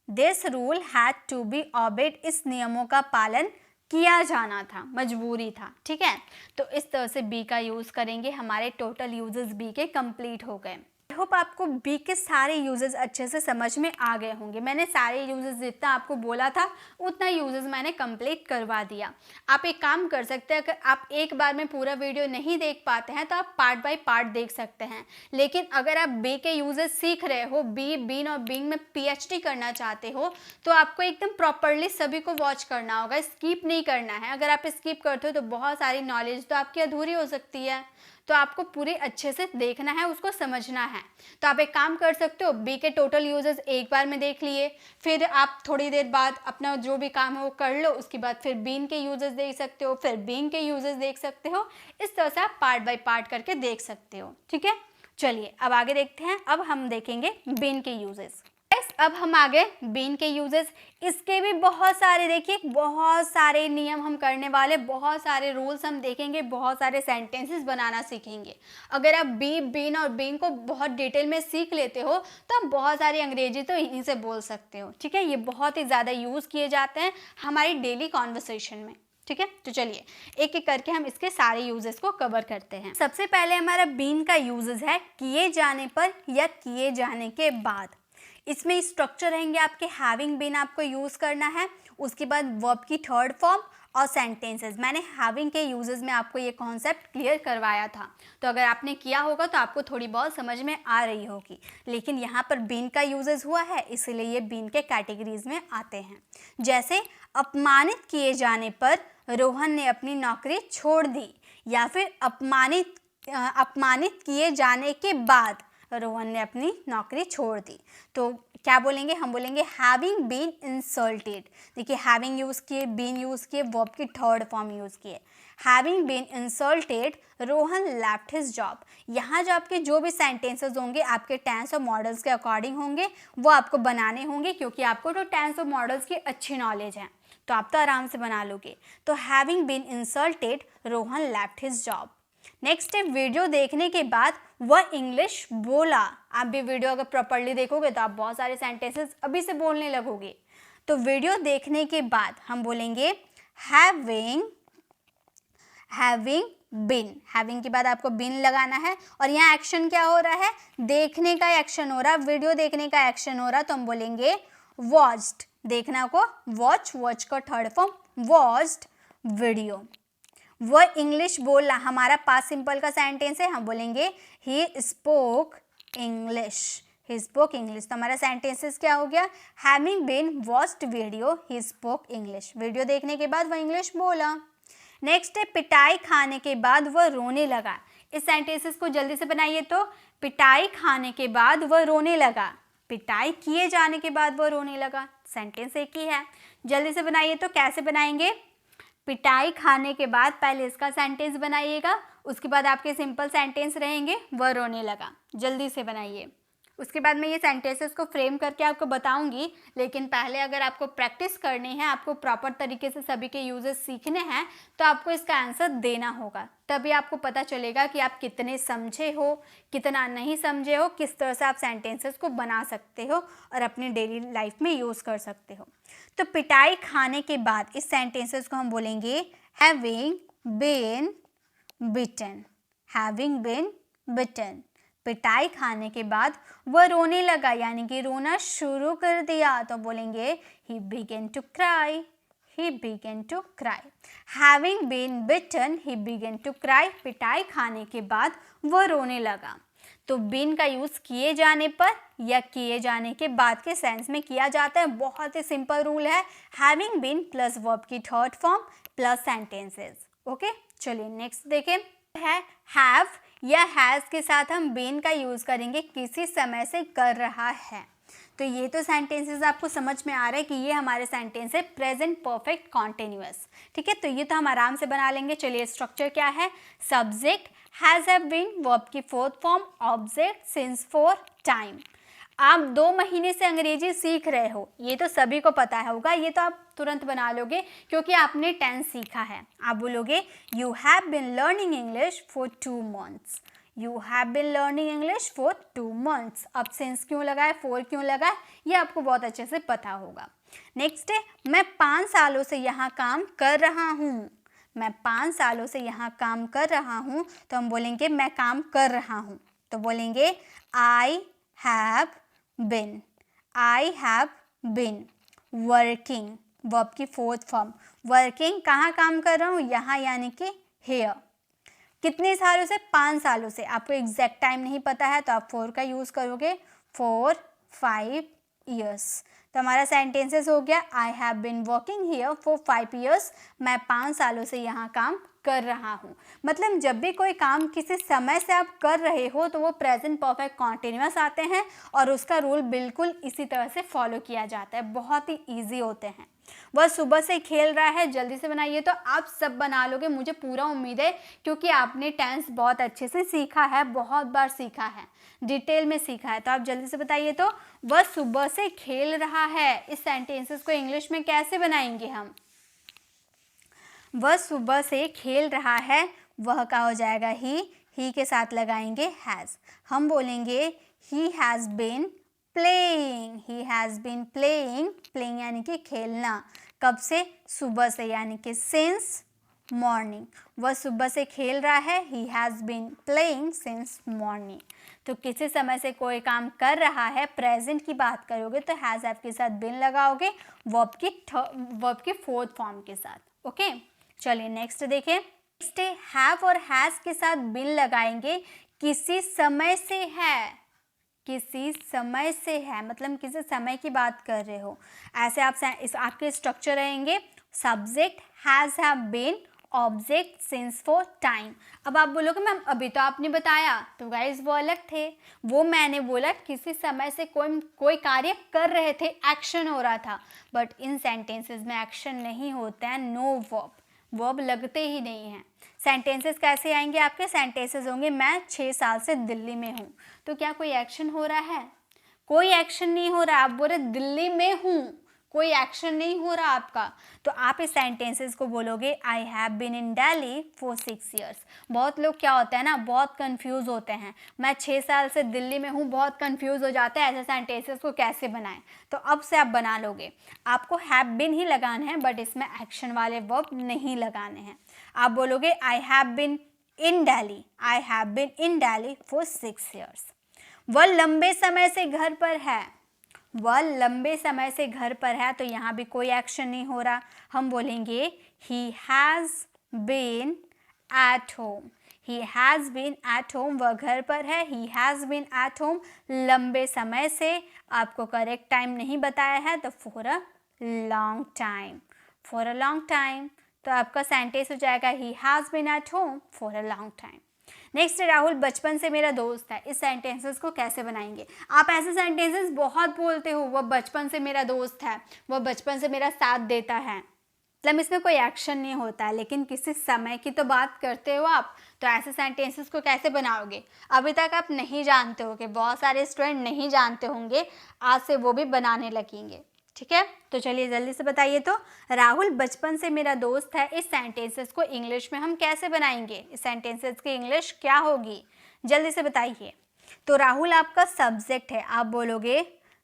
this rule had to be obeyed। इस नियमों का पालन किया जाना था, मजबूरी था, ठीक है। तो इस तरह से बी का यूज़ करेंगे। हमारे टोटल यूजेस बी के कंप्लीट हो गए। आई होप आपको बी के सारे यूजेस अच्छे से समझ में आ गए होंगे। मैंने सारे यूजेस जितना आपको बोला था उतना यूजेस मैंने कंप्लीट करवा दिया। आप एक काम कर सकते हैं, अगर आप एक बार में पूरा वीडियो नहीं देख पाते हैं तो आप पार्ट बाय पार्ट देख सकते हैं। लेकिन अगर आप बी के यूजेस सीख रहे हो, बी, बीन और बीइंग में पीएचडी करना चाहते हो तो आपको एकदम प्रॉपरली सभी को वॉच करना होगा, स्किप नहीं करना है। अगर आप स्किप करते हो तो बहुत सारी नॉलेज तो आपकी अधूरी हो सकती है। तो आपको पूरे अच्छे से देखना है, उसको समझना है। तो आप एक काम कर सकते हो, बी के टोटल यूजेस एक बार में देख लिए, फिर आप थोड़ी देर बाद अपना जो भी काम है वो कर लो, उसके बाद फिर बीन के यूजेस देख सकते हो, फिर बीइंग के यूजेस देख सकते हो। इस तरह से आप पार्ट बाय पार्ट करके देख सकते हो, ठीक है। चलिए अब आगे देखते हैं। अब हम देखेंगे बीन के यूजेस। अब हम आगे बीन के यूजेस, इसके भी बहुत सारे, देखिए बहुत सारे नियम हम करने वाले, बहुत सारे रूल्स हम देखेंगे, बहुत सारे सेंटेंसेस बनाना सीखेंगे। अगर आप बी, बीन और बीइंग को बहुत डिटेल में सीख लेते हो तो आप बहुत सारी अंग्रेजी तो यहीं से बोल सकते हो, ठीक है। ये बहुत ही ज़्यादा यूज़ किए जाते हैं हमारी डेली कॉन्वर्सेशन में, ठीक है। तो चलिए एक एक करके हम इसके सारे यूजेस को कवर करते हैं। सबसे पहले हमारा बीन का यूजेस है किए जाने पर या किए जाने के बाद। इसमें स्ट्रक्चर रहेंगे आपके हैविंग बीन आपको यूज़ करना है, उसके बाद वर्ब की थर्ड फॉर्म और सेंटेंसेस। मैंने हैविंग के यूजेस में आपको ये कॉन्सेप्ट क्लियर करवाया था, तो अगर आपने किया होगा तो आपको थोड़ी बहुत समझ में आ रही होगी। लेकिन यहाँ पर बीन का यूजेस हुआ है, इसलिए ये बीन के कैटेगरीज में आते हैं। जैसे अपमानित किए जाने पर रोहन ने अपनी नौकरी छोड़ दी, या फिर अपमानित किए जाने के बाद रोहन ने अपनी नौकरी छोड़ दी। तो क्या बोलेंगे, हम बोलेंगे हैविंग बीन इंसल्टेड। देखिए हैविंग यूज़ किए, बीन यूज़ किए, वर्ब की थर्ड फॉर्म यूज़ किए। Having been insulted Rohan left his job. यहाँ जो आपके जो भी सेंटेंसेस होंगे आपके टेंस और मॉडल्स के अकॉर्डिंग होंगे, वो आपको बनाने होंगे, क्योंकि आपको तो टेंस और मॉडल्स की अच्छी नॉलेज है, तो आप तो आराम से बना लोगे। तो having been insulted Rohan left his job. Next है वीडियो देखने के बाद वह इंग्लिश बोला। आप भी वीडियो अगर प्रॉपर्ली देखोगे तो आप बहुत सारे सेंटेंसेस अभी से बोलने लगोगे। तो वीडियो देखने के बाद हम बोलेंगे हैविंग बीन। हैविंग के बाद आपको बीन लगाना है, और यहाँ एक्शन क्या हो रहा है, देखने का एक्शन हो रहा है, वीडियो देखने का एक्शन हो रहा है, तो हम बोलेंगे वॉच्ड। देखना को वॉच का थर्ड फॉर्म वॉच्ड वीडियो। वह इंग्लिश बोला, हमारा पास्ट सिंपल का सेंटेंस है, हम बोलेंगे he spoke English. He spoke English. तो हमारा सेंटेंसेस क्या हो गया, having been watched video he spoke English. Video देखने के बाद वह इंग्लिश बोला। नेक्स्ट है पिटाई खाने के बाद वह रोने लगा। इस सेंटेंसेस को जल्दी से बनाइए। तो पिटाई खाने के बाद वह रोने लगा, पिटाई किए जाने के बाद वह रोने लगा, सेंटेंस एक ही है। जल्दी से बनाइए। तो कैसे बनाएंगे, पिटाई खाने के बाद पहले इसका सेंटेंस बनाइएगा, उसके बाद आपके सिंपल सेंटेंस रहेंगे वह रोने लगा। जल्दी से बनाइए। उसके बाद मैं ये सेंटेंसेस को फ्रेम करके आपको बताऊंगी, लेकिन पहले अगर आपको प्रैक्टिस करनी है, आपको प्रॉपर तरीके से सभी के यूजेस सीखने हैं, तो आपको इसका आंसर देना होगा। तभी आपको पता चलेगा कि आप कितने समझे हो, कितना नहीं समझे हो, किस तरह से आप सेंटेंसेस को बना सकते हो और अपनी डेली लाइफ में यूज़ कर सकते हो। तो पिटाई खाने के बाद इस सेंटेंसेस को हम बोलेंगे having been beaten. Having been beaten. पिटाई खाने के बाद वह रोने लगा, यानी कि रोना शुरू कर दिया, तो बोलेंगे he began to cry. He began to cry. Having been bitten, he began to cry. पिटाई खाने के बाद वह रोने लगा। तो बीन का यूज़ किए जाने पर या किए जाने के बाद के सेंस में किया जाता है। बहुत ही सिंपल रूल है, हैविंग बीन प्लस वर्ब की third form plus sentences. Okay, चलिए नेक्स्ट देखें। है हैव या हैज़ के साथ हम बीन का यूज़ करेंगे किसी समय से कर रहा है। तो ये तो सेंटेंसेस आपको समझ में आ रहा है कि ये हमारे सेंटेंस है प्रेजेंट परफेक्ट कॉन्टिन्यूअस। ठीक है, तो ये तो हम आराम से बना लेंगे। चलिए स्ट्रक्चर क्या है, subject has have been, verb की fourth form object since for time. आप 2 महीने से अंग्रेजी सीख रहे हो, ये तो सभी को पता होगा, ये तो आप तुरंत बना लोगे क्योंकि आपने टेंस सीखा है। आप बोलोगे you have been learning English for 2 months। You have been learning English for 2 months। अब सिंस क्यों लगाए, फॉर क्यों लगाए, ये आपको बहुत अच्छे से पता होगा। नेक्स्ट है मैं 5 सालों से यहाँ काम कर रहा हूँ। मैं 5 सालों से यहाँ काम कर रहा हूँ, तो हम बोलेंगे मैं काम कर रहा हूँ, तो बोलेंगे I have been. I have been working, verb की फोर्थ फॉर्म। वर्किंग, कहाँ काम कर रहा हूँ, यहाँ यानी कि हेयर। कितने सालों से, 5 सालों से। आपको एग्जैक्ट टाइम नहीं पता है तो आप 4 का यूज़ करोगे, 4 5 years। तो हमारा सेंटेंसेस हो गया I have been working here for 5 years। मैं 5 सालों से यहाँ काम कर रहा हूँ। मतलब जब भी कोई काम किसी समय से आप कर रहे हो तो वो प्रेजेंट परफेक्ट कॉन्टिन्यूअस आते हैं और उसका रूल बिल्कुल इसी तरह से फॉलो किया जाता है। बहुत ही ईजी होते हैं। वह सुबह से खेल रहा है, जल्दी से बनाइए। तो आप सब बना लोगे, मुझे पूरा उम्मीद है, क्योंकि आपने टेंस बहुत अच्छे से सीखा है, बहुत बार सीखा है, डिटेल में सीखा है। तो आप जल्दी से बताइए। तो वह सुबह से खेल रहा है, इस सेंटेंसेस को इंग्लिश में कैसे बनाएंगे हम। वह सुबह से खेल रहा है, वह का हो जाएगा ही के साथ लगाएंगे हैज़। हम बोलेंगे he has been playing. He has been playing, playing यानी कि खेलना। कब से, सुबह से, यानी कि सिंस मॉर्निंग। वह सुबह से खेल रहा है, he has been playing since morning. तो किसी समय से कोई काम कर रहा है, प्रेजेंट की बात करोगे तो हैज़ हैव के साथ बीन लगाओगे, वर्ब की फोर्थ फॉर्म के साथ। ओके, चलिए नेक्स्ट देखें। नेक्स्ट है हैव और हैज के साथ बिन लगाएंगे, किसी समय से है, किसी समय से है मतलब किसी समय की बात कर रहे हो। ऐसे आप इस आपके स्ट्रक्चर रहेंगे, subject has have been, object since for time. अब आप बोलोगे मैम अभी तो आपने बताया, तो गाइस वो अलग थे, वो मैंने बोला किसी समय से कोई कार्य कर रहे थे, एक्शन हो रहा था, बट इन सेंटेंसेस में एक्शन नहीं होता है, नो वर्ब, वर्ब लगते ही नहीं हैं। सेंटेंसेस कैसे आएंगे आपके? सेंटेंसेस होंगे मैं 6 साल से दिल्ली में हूँ, तो क्या कोई एक्शन हो रहा है? कोई एक्शन नहीं हो रहा। आप बोल रहे दिल्ली में हूँ, कोई एक्शन नहीं हो रहा आपका, तो आप इस सेंटेंसेस को बोलोगे I have been in Delhi for 6 years। बहुत लोग क्या होता है ना, बहुत कंफ्यूज होते हैं, मैं 6 साल से दिल्ली में हूँ, बहुत कंफ्यूज हो जाता है ऐसे सेंटेंसेस को कैसे बनाएं। तो अब से आप बना लोगे, आपको हैव बीन ही लगाना है, बट इसमें एक्शन वाले वर्ब नहीं लगाने हैं। आप बोलोगे I have been in Delhi, I have been in Delhi for 6 years। वह लंबे समय से घर पर है, वह लंबे समय से घर पर है, तो यहाँ भी कोई एक्शन नहीं हो रहा। हम बोलेंगे he has been at home, he has been at home, वह घर पर है, he has been at home लंबे समय से। आपको करेक्ट टाइम नहीं बताया है, तो for a long time, for a long time, तो आपका सेंटेंस हो जाएगा he has been at home for a long time। Next, Rahul बचपन से मेरा दोस्त है। इस सेंटेंसेस को कैसे बनाएंगे? आप ऐसे सेंटेंसेस बहुत बोलते हो, वह बचपन से मेरा दोस्त है, वह बचपन से मेरा साथ देता है, मतलब इसमें कोई एक्शन नहीं होता है, लेकिन किसी समय की तो बात करते हो आप, तो ऐसे सेंटेंसेस को कैसे बनाओगे? अभी तक आप नहीं जानते हो, कि बहुत सारे स्टूडेंट नहीं जानते होंगे, आज से वो भी बनाने लगेंगे, ठीक है? तो चलिए जल्दी से बताइए। तो राहुल बचपन से मेरा दोस्त है, इस सेंटेंसेस को इंग्लिश में हम कैसे बनाएंगे? इस सेंटेंसेस की इंग्लिश क्या होगी? जल्दी से बताइए। तो राहुल आपका सब्जेक्ट है, आप बोलोगे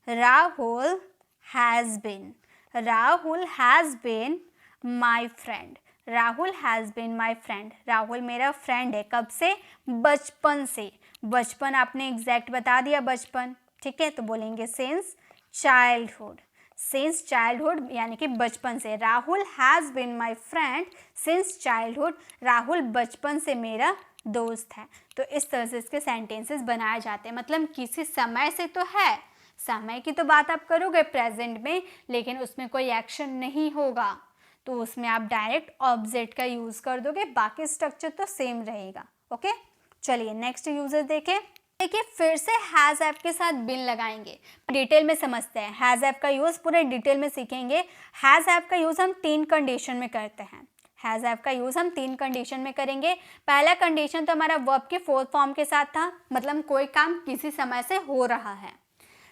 Rahul has been, Rahul has been my friend, Rahul has been my friend, Rahul मेरा फ्रेंड है। कब से? बचपन से। बचपन आपने एग्जैक्ट बता दिया, बचपन, ठीक है? तो बोलेंगे सिंस चाइल्डहुड, सिंस चाइल्डहुड यानी कि बचपन से। Rahul has been my friend since childhood, Rahul बचपन से मेरा दोस्त है। तो इस तरह से इसके सेंटेंसेस बनाए जाते हैं, मतलब किसी समय से तो है, समय की तो बात आप करोगे प्रेजेंट में, लेकिन उसमें कोई एक्शन नहीं होगा, तो उसमें आप डायरेक्ट ऑब्जेक्ट का यूज़ कर दोगे, बाकी स्ट्रक्चर तो सेम रहेगा। ओके, चलिए नेक्स्ट यूजेस देखें। देखिए फिर से हैज़ ऐप के साथ बिन लगाएंगे, डिटेल में समझते हैं। हैज़ ऐप का यूज़ पूरे डिटेल में सीखेंगे। हैज़ ऐप का यूज़ हम 3 कंडीशन में करते हैं। हैज़ ऐप का यूज़ हम 3 कंडीशन में करेंगे। पहला कंडीशन तो हमारा वर्ब के फोर्थ फॉर्म के साथ था, मतलब कोई काम किसी समय से हो रहा है।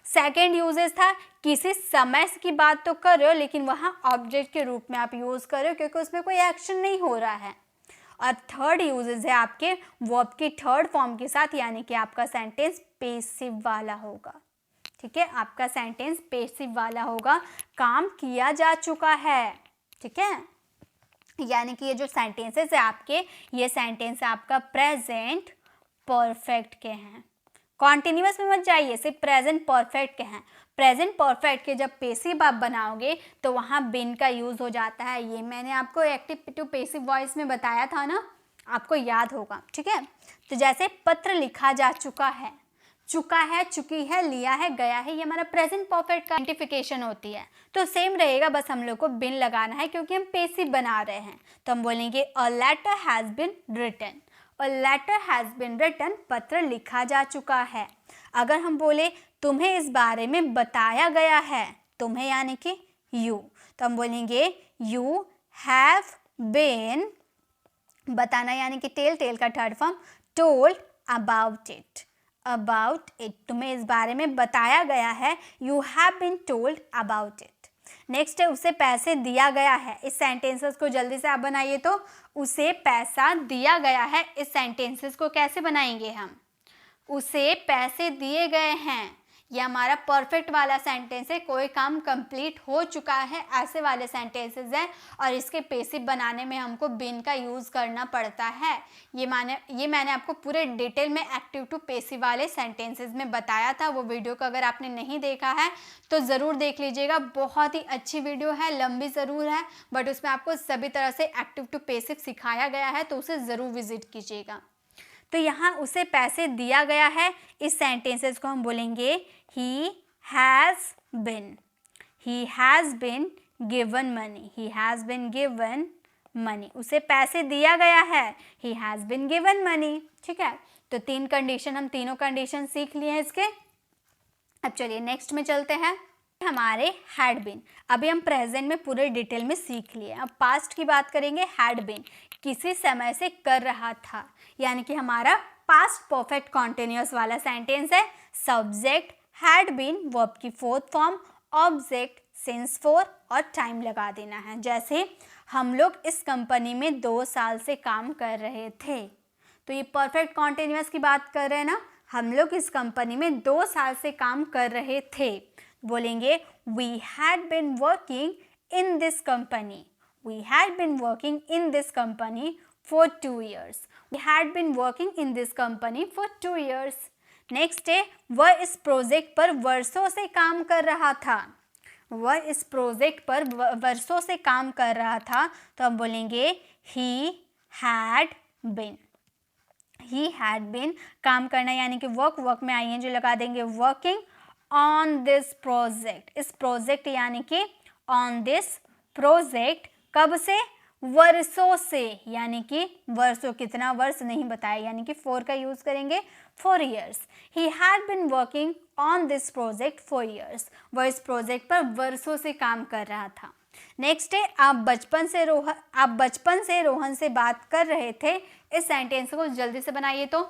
सेकेंड यूजेस था किसी समय की बात तो कर रहे हो, लेकिन वहाँ ऑब्जेक्ट के रूप में आप यूज़ कर रहे हो, क्योंकि उसमें कोई एक्शन नहीं हो रहा है। और थर्ड यूजेस है आपके वर्ब की थर्ड फॉर्म के साथ, यानी कि आपका सेंटेंस पेसिव वाला होगा। ठीक है, आपका सेंटेंस पेसिव वाला होगा, काम किया जा चुका है। ठीक है, यानी कि ये जो सेंटेंसेस है आपके, ये सेंटेंस आपका प्रेजेंट परफेक्ट के हैं। कॉन्टिन्यूअस में मत जाइए, सिर्फ प्रेजेंट परफेक्ट के हैं। प्रेजेंट परफेक्ट के जब पेसिव आप बनाओगे तो वहाँ बिन का यूज़ हो जाता है। ये मैंने आपको एक्टिव टू पेसिव वॉइस में बताया था ना, आपको याद होगा। ठीक है, तो जैसे पत्र लिखा जा चुका है, चुका है, चुकी है, लिया है, गया है, ये हमारा प्रेजेंट परफेक्ट का आइडेंटिफिकेशन होती है। तो सेम रहेगा, बस हम लोग को बिन लगाना है क्योंकि हम पेसिव बना रहे हैं। तो हम बोलेंगे a letter has been written, a letter has been written, पत्र लिखा जा चुका है। अगर हम बोले तुम्हें इस बारे में बताया गया है, तुम्हें यानी कि यू, तो हम बोलेंगे यू हैव बिन, बताना यानी कि टेल, टेल का third form, told about it, about it, तुम्हें इस बारे में बताया गया है, you have been told about it. Next है उसे पैसे दिया गया है। इस सेंटेंसेस को जल्दी से आप बनाइए। तो उसे पैसा दिया गया है, इस सेंटेंसेस को कैसे बनाएंगे हम? उसे पैसे दिए गए हैं, ये हमारा परफेक्ट वाला सेंटेंस है, कोई काम कंप्लीट हो चुका है, ऐसे वाले सेंटेंसेस हैं और इसके पेसिव बनाने में हमको बीन का यूज़ करना पड़ता है। ये मैंने आपको पूरे डिटेल में एक्टिव टू पेसिव वाले सेंटेंसेस में बताया था। वो वीडियो को अगर आपने नहीं देखा है तो ज़रूर देख लीजिएगा, बहुत ही अच्छी वीडियो है, लंबी ज़रूर है बट उसमें आपको सभी तरह से एक्टिव टू पेसिव सिखाया गया है, तो उसे ज़रूर विजिट कीजिएगा। तो यहाँ उसे पैसे दिया गया है, इस सेंटेंसेस को हम बोलेंगे he has been given money, he has been given money, उसे पैसे दिया गया है, he has been given money। ठीक है, तो 3 कंडीशन, हम तीनों कंडीशन सीख लिए हैं इसके। अब चलिए नेक्स्ट में चलते हैं। हमारे हैड बीन, अभी हम प्रेजेंट में पूरे डिटेल में सीख लिए। अब पास्ट की बात करेंगे। हैड बीन किसी समय से कर रहा था, यानी कि हमारा पास्ट परफेक्ट कॉन्टिन्यूअस वाला सेंटेंस है। सब्जेक्ट हैड बीन, वर्ब की fourth form, object since for और टाइम लगा देना है। जैसे हम लोग इस कंपनी में 2 साल से काम कर रहे थे, तो ये परफेक्ट कॉन्टिन्यूअस की बात कर रहे हैं ना। हम लोग इस कंपनी में 2 साल से काम कर रहे थे, बोलेंगे we had been working in this company, we had been working in this company for 2 years, we had been working in this company for 2 years। Next है, वह इस प्रोजेक्ट पर वर्षों से काम कर रहा था, वह इस प्रोजेक्ट पर वर्षों से काम कर रहा था, तो हम बोलेंगे he had been, he had been काम करना यानी कि वर्क में ing लगा देंगे, वर्किंग ऑन दिस प्रोजेक्ट, इस प्रोजेक्ट यानी कि ऑन दिस प्रोजेक्ट, कब से, वर्षों से, यानी कि वर्षों, कितना वर्ष नहीं बताया, यानी कि 4 का यूज करेंगे, 4 years। He had been working on this project 4 years, वह इस प्रोजेक्ट पर वर्षों से काम कर रहा था। नेक्स्ट है, आप बचपन से रोहन से बात कर रहे थे। इस सेंटेंस को जल्दी से बनाइए तो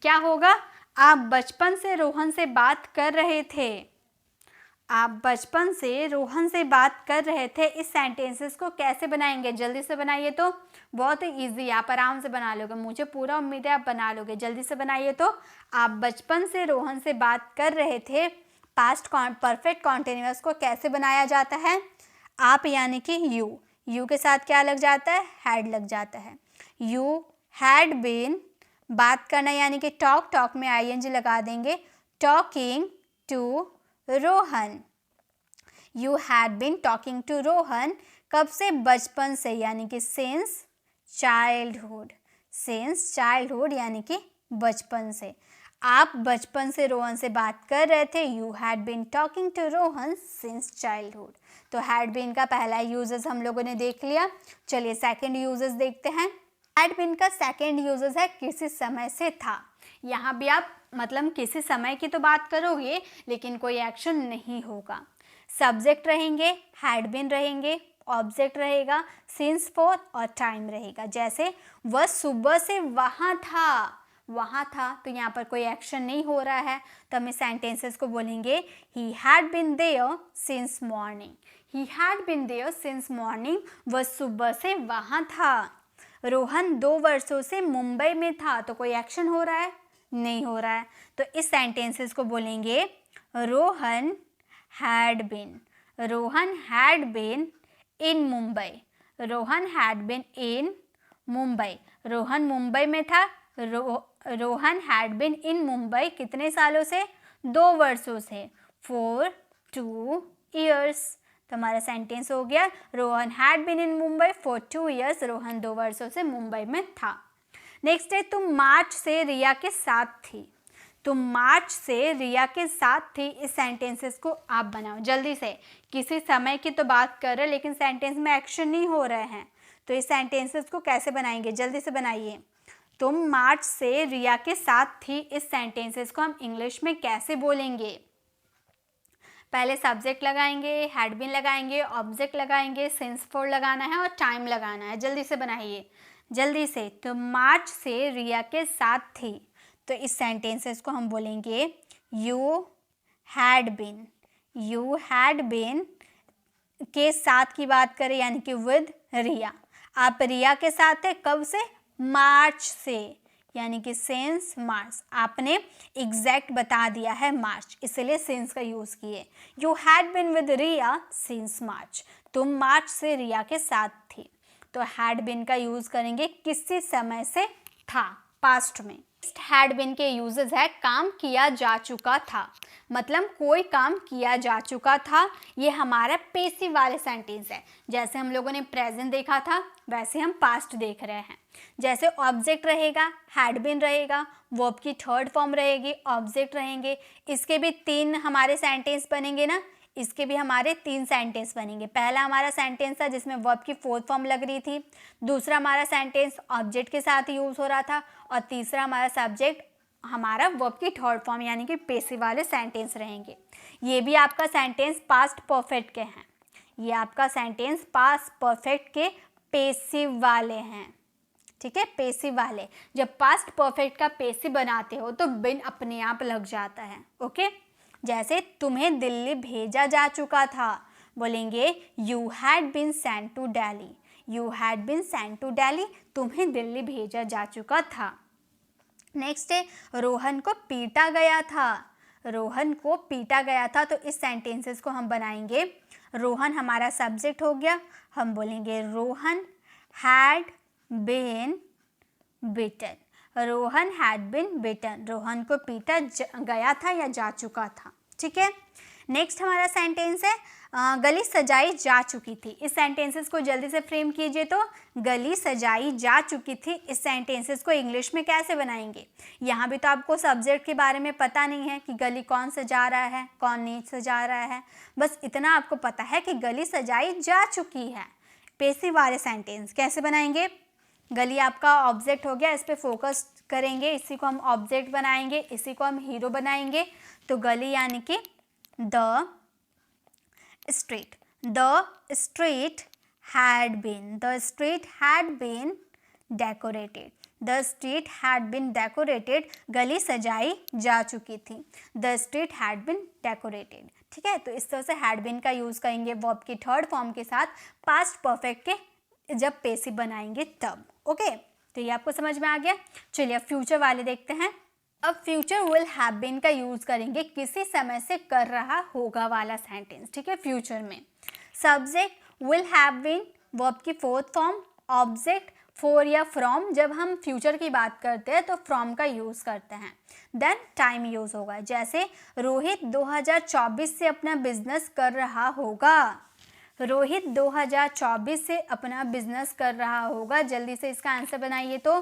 क्या होगा, आप बचपन से रोहन से बात कर रहे थे, आप बचपन से रोहन से बात कर रहे थे। इस सेंटेंसेस को कैसे बनाएंगे, जल्दी से बनाइए तो, बहुत ही ईजी, आप आराम से बना लोगे, मुझे पूरा उम्मीद है आप बना लोगे। जल्दी से बनाइए तो, आप बचपन से रोहन से बात कर रहे थे। पास्ट परफेक्ट कॉन्टिन्यूअस को कैसे बनाया जाता है, आप यानी कि यू के साथ क्या लग जाता है, हैड लग जाता है। यू हैड बीन, बात करना यानी कि टॉक में ing लगा देंगे, talking to Rohan, you had been talking to Rohan, कब से, बचपन से, यानी कि सिंस चाइल्डहुड, सिंस चाइल्डहुड यानी कि बचपन से। आप बचपन से रोहन से बात कर रहे थे, you had been talking to Rohan since childhood. तो हैड बीन का पहला यूजेस हम लोगों ने देख लिया। चलिए सेकंड यूजेस देखते हैं। हैड बीन का सेकंड यूजेस है किसी समय से था। यहाँ भी आप मतलब किसी समय की तो बात करोगे लेकिन कोई एक्शन नहीं होगा। सब्जेक्ट रहेंगे, हैड बीन रहेंगे, ऑब्जेक्ट रहेगा, सिंस फॉर और टाइम रहेगा। जैसे वह सुबह से वहाँ था, तो यहाँ पर कोई एक्शन नहीं हो रहा है, तो हम इस सेंटेंसेस को बोलेंगे he had been there since morning, he had been there since morning, वह सुबह से वहाँ था। रोहन 2 वर्षों से मुंबई में था, तो कोई एक्शन हो रहा है, नहीं हो रहा है, तो इस सेंटेंसेस को बोलेंगे Rohan had been, Rohan had been in Mumbai, Rohan had been in Mumbai, Rohan Mumbai में था, Rohan had been in Mumbai कितने सालों से, 2 वर्षों से, फॉर 2 years। तो हमारा सेंटेंस हो गया Rohan had been in Mumbai for 2 years, Rohan 2 वर्षों से मुंबई में था। नेक्स्ट है, तुम मार्च से रिया के साथ थी, तुम मार्च से रिया के साथ थी। इस सेंटेंसेस को आप बनाओ जल्दी से। किसी समय की तो बात कर रहे लेकिन सेंटेंस में एक्शन नहीं हो रहे हैं, तो इस सेंटेंसेस को कैसे बनाएंगे, जल्दी से बनाइए। तुम मार्च से रिया के साथ थी, इस सेंटेंसेस को हम इंग्लिश में कैसे बोलेंगे। पहले सब्जेक्ट लगाएंगे, हैड बीन लगाएंगे, ऑब्जेक्ट लगाएंगे, सिंस फॉर लगाना है और टाइम लगाना है। जल्दी से बनाइए, जल्दी से। तुम मार्च से रिया के साथ थी, तो इस सेंटेंसेस को हम बोलेंगे you had been, you had been के साथ की बात करें यानी कि विद रिया, आप रिया के साथ थे कब से, मार्च से, यानी कि सिंस मार्च। आपने एग्जैक्ट बता दिया है मार्च, इसलिए सिंस का यूज किए। You had been with Riya since March, तुम मार्च से रिया के साथ थी। तो हैड बीन का यूज करेंगे किसी समय से था, पास्ट में। हैड बीन के यूजेस है काम किया जा चुका था, मतलब कोई काम किया जा चुका था। ये हमारा पेसिव वाले सेंटेंस है। जैसे हम लोगों ने प्रेजेंट देखा था वैसे हम पास्ट देख रहे हैं। जैसे ऑब्जेक्ट रहेगा हैड बीन रहेगा, वर्ब की थर्ड फॉर्म रहेगी, ऑब्जेक्ट रहेंगे। इसके भी 3 हमारे सेंटेंस बनेंगे ना, इसके भी हमारे 3 सेंटेंस बनेंगे। पहला हमारा सेंटेंस था जिसमें वर्ब की फोर्थ फॉर्म लग रही थी, दूसरा हमारा सेंटेंस ऑब्जेक्ट के साथ यूज हो रहा था, और तीसरा हमारा सब्जेक्ट हमारा वर्ब की थर्ड फॉर्म यानी कि पेसिव वाले सेंटेंस रहेंगे। ये भी आपका सेंटेंस पास्ट परफेक्ट के हैं, ये आपका सेंटेंस पास्ट परफेक्ट के पेसिव वाले हैं, ठीक है, पेसिव वाले। जब पास्ट परफेक्ट का पेसिव बनाते हो तो बिन अपने आप लग जाता है। ओके, जैसे तुम्हें दिल्ली भेजा जा चुका था, बोलेंगे you had been sent to Delhi, you had been sent to Delhi, तुम्हें दिल्ली भेजा जा चुका था। नेक्स्ट है रोहन को पीटा गया था, रोहन को पीटा गया था। तो इस सेंटेंसेस को हम बनाएंगे, रोहन हमारा सब्जेक्ट हो गया, हम बोलेंगे Rohan had been beaten, Rohan had been beaten, Rohan को पीटा गया था या जा चुका था। ठीक है, नेक्स्ट हमारा सेंटेंस है गली सजाई जा चुकी थी। इस सेंटेंसेस को जल्दी से फ्रेम कीजिए। तो गली सजाई जा चुकी थी, इस सेंटेंसेस को इंग्लिश में कैसे बनाएंगे? यहाँ भी तो आपको सब्जेक्ट के बारे में पता नहीं है कि गली कौन सजा रहा है कौन नहीं सजा रहा है, बस इतना आपको पता है कि गली सजाई जा चुकी है। पेसिव वाले सेंटेंस कैसे बनाएंगे? गली आपका ऑब्जेक्ट हो गया, इस पर फोकस करेंगे, इसी को हम ऑब्जेक्ट बनाएंगे, इसी को हम हीरो बनाएंगे। तो गली यानी कि the street, the street had been, the street had been decorated, the street had been decorated, गली सजाई जा चुकी थी, the street had been decorated. ठीक है, तो इस तरह से हैड बीन का यूज करेंगे वर्ब की थर्ड फॉर्म के साथ पास्ट परफेक्ट के जब पेसिव बनाएंगे तब। ओके, तो ये आपको समझ में आ गया। चलिए अब फ्यूचर वाले देखते हैं। अब फ्यूचर विल हैव बीन का यूज करेंगे किसी समय से कर रहा होगा वाला सेंटेंस। ठीक है, फ्यूचर में subject will have been, verb की फोर्थ फॉर्म, ऑब्जेक्ट फॉर या फ्रॉम। जब हम फ्यूचर की बात करते हैं तो फ्रॉम का यूज करते हैं। देन टाइम यूज होगा, जैसे रोहित 2024 से अपना बिजनेस कर रहा होगा, रोहित 2024 से अपना बिजनेस कर रहा होगा। जल्दी से इसका आंसर बनाइए। तो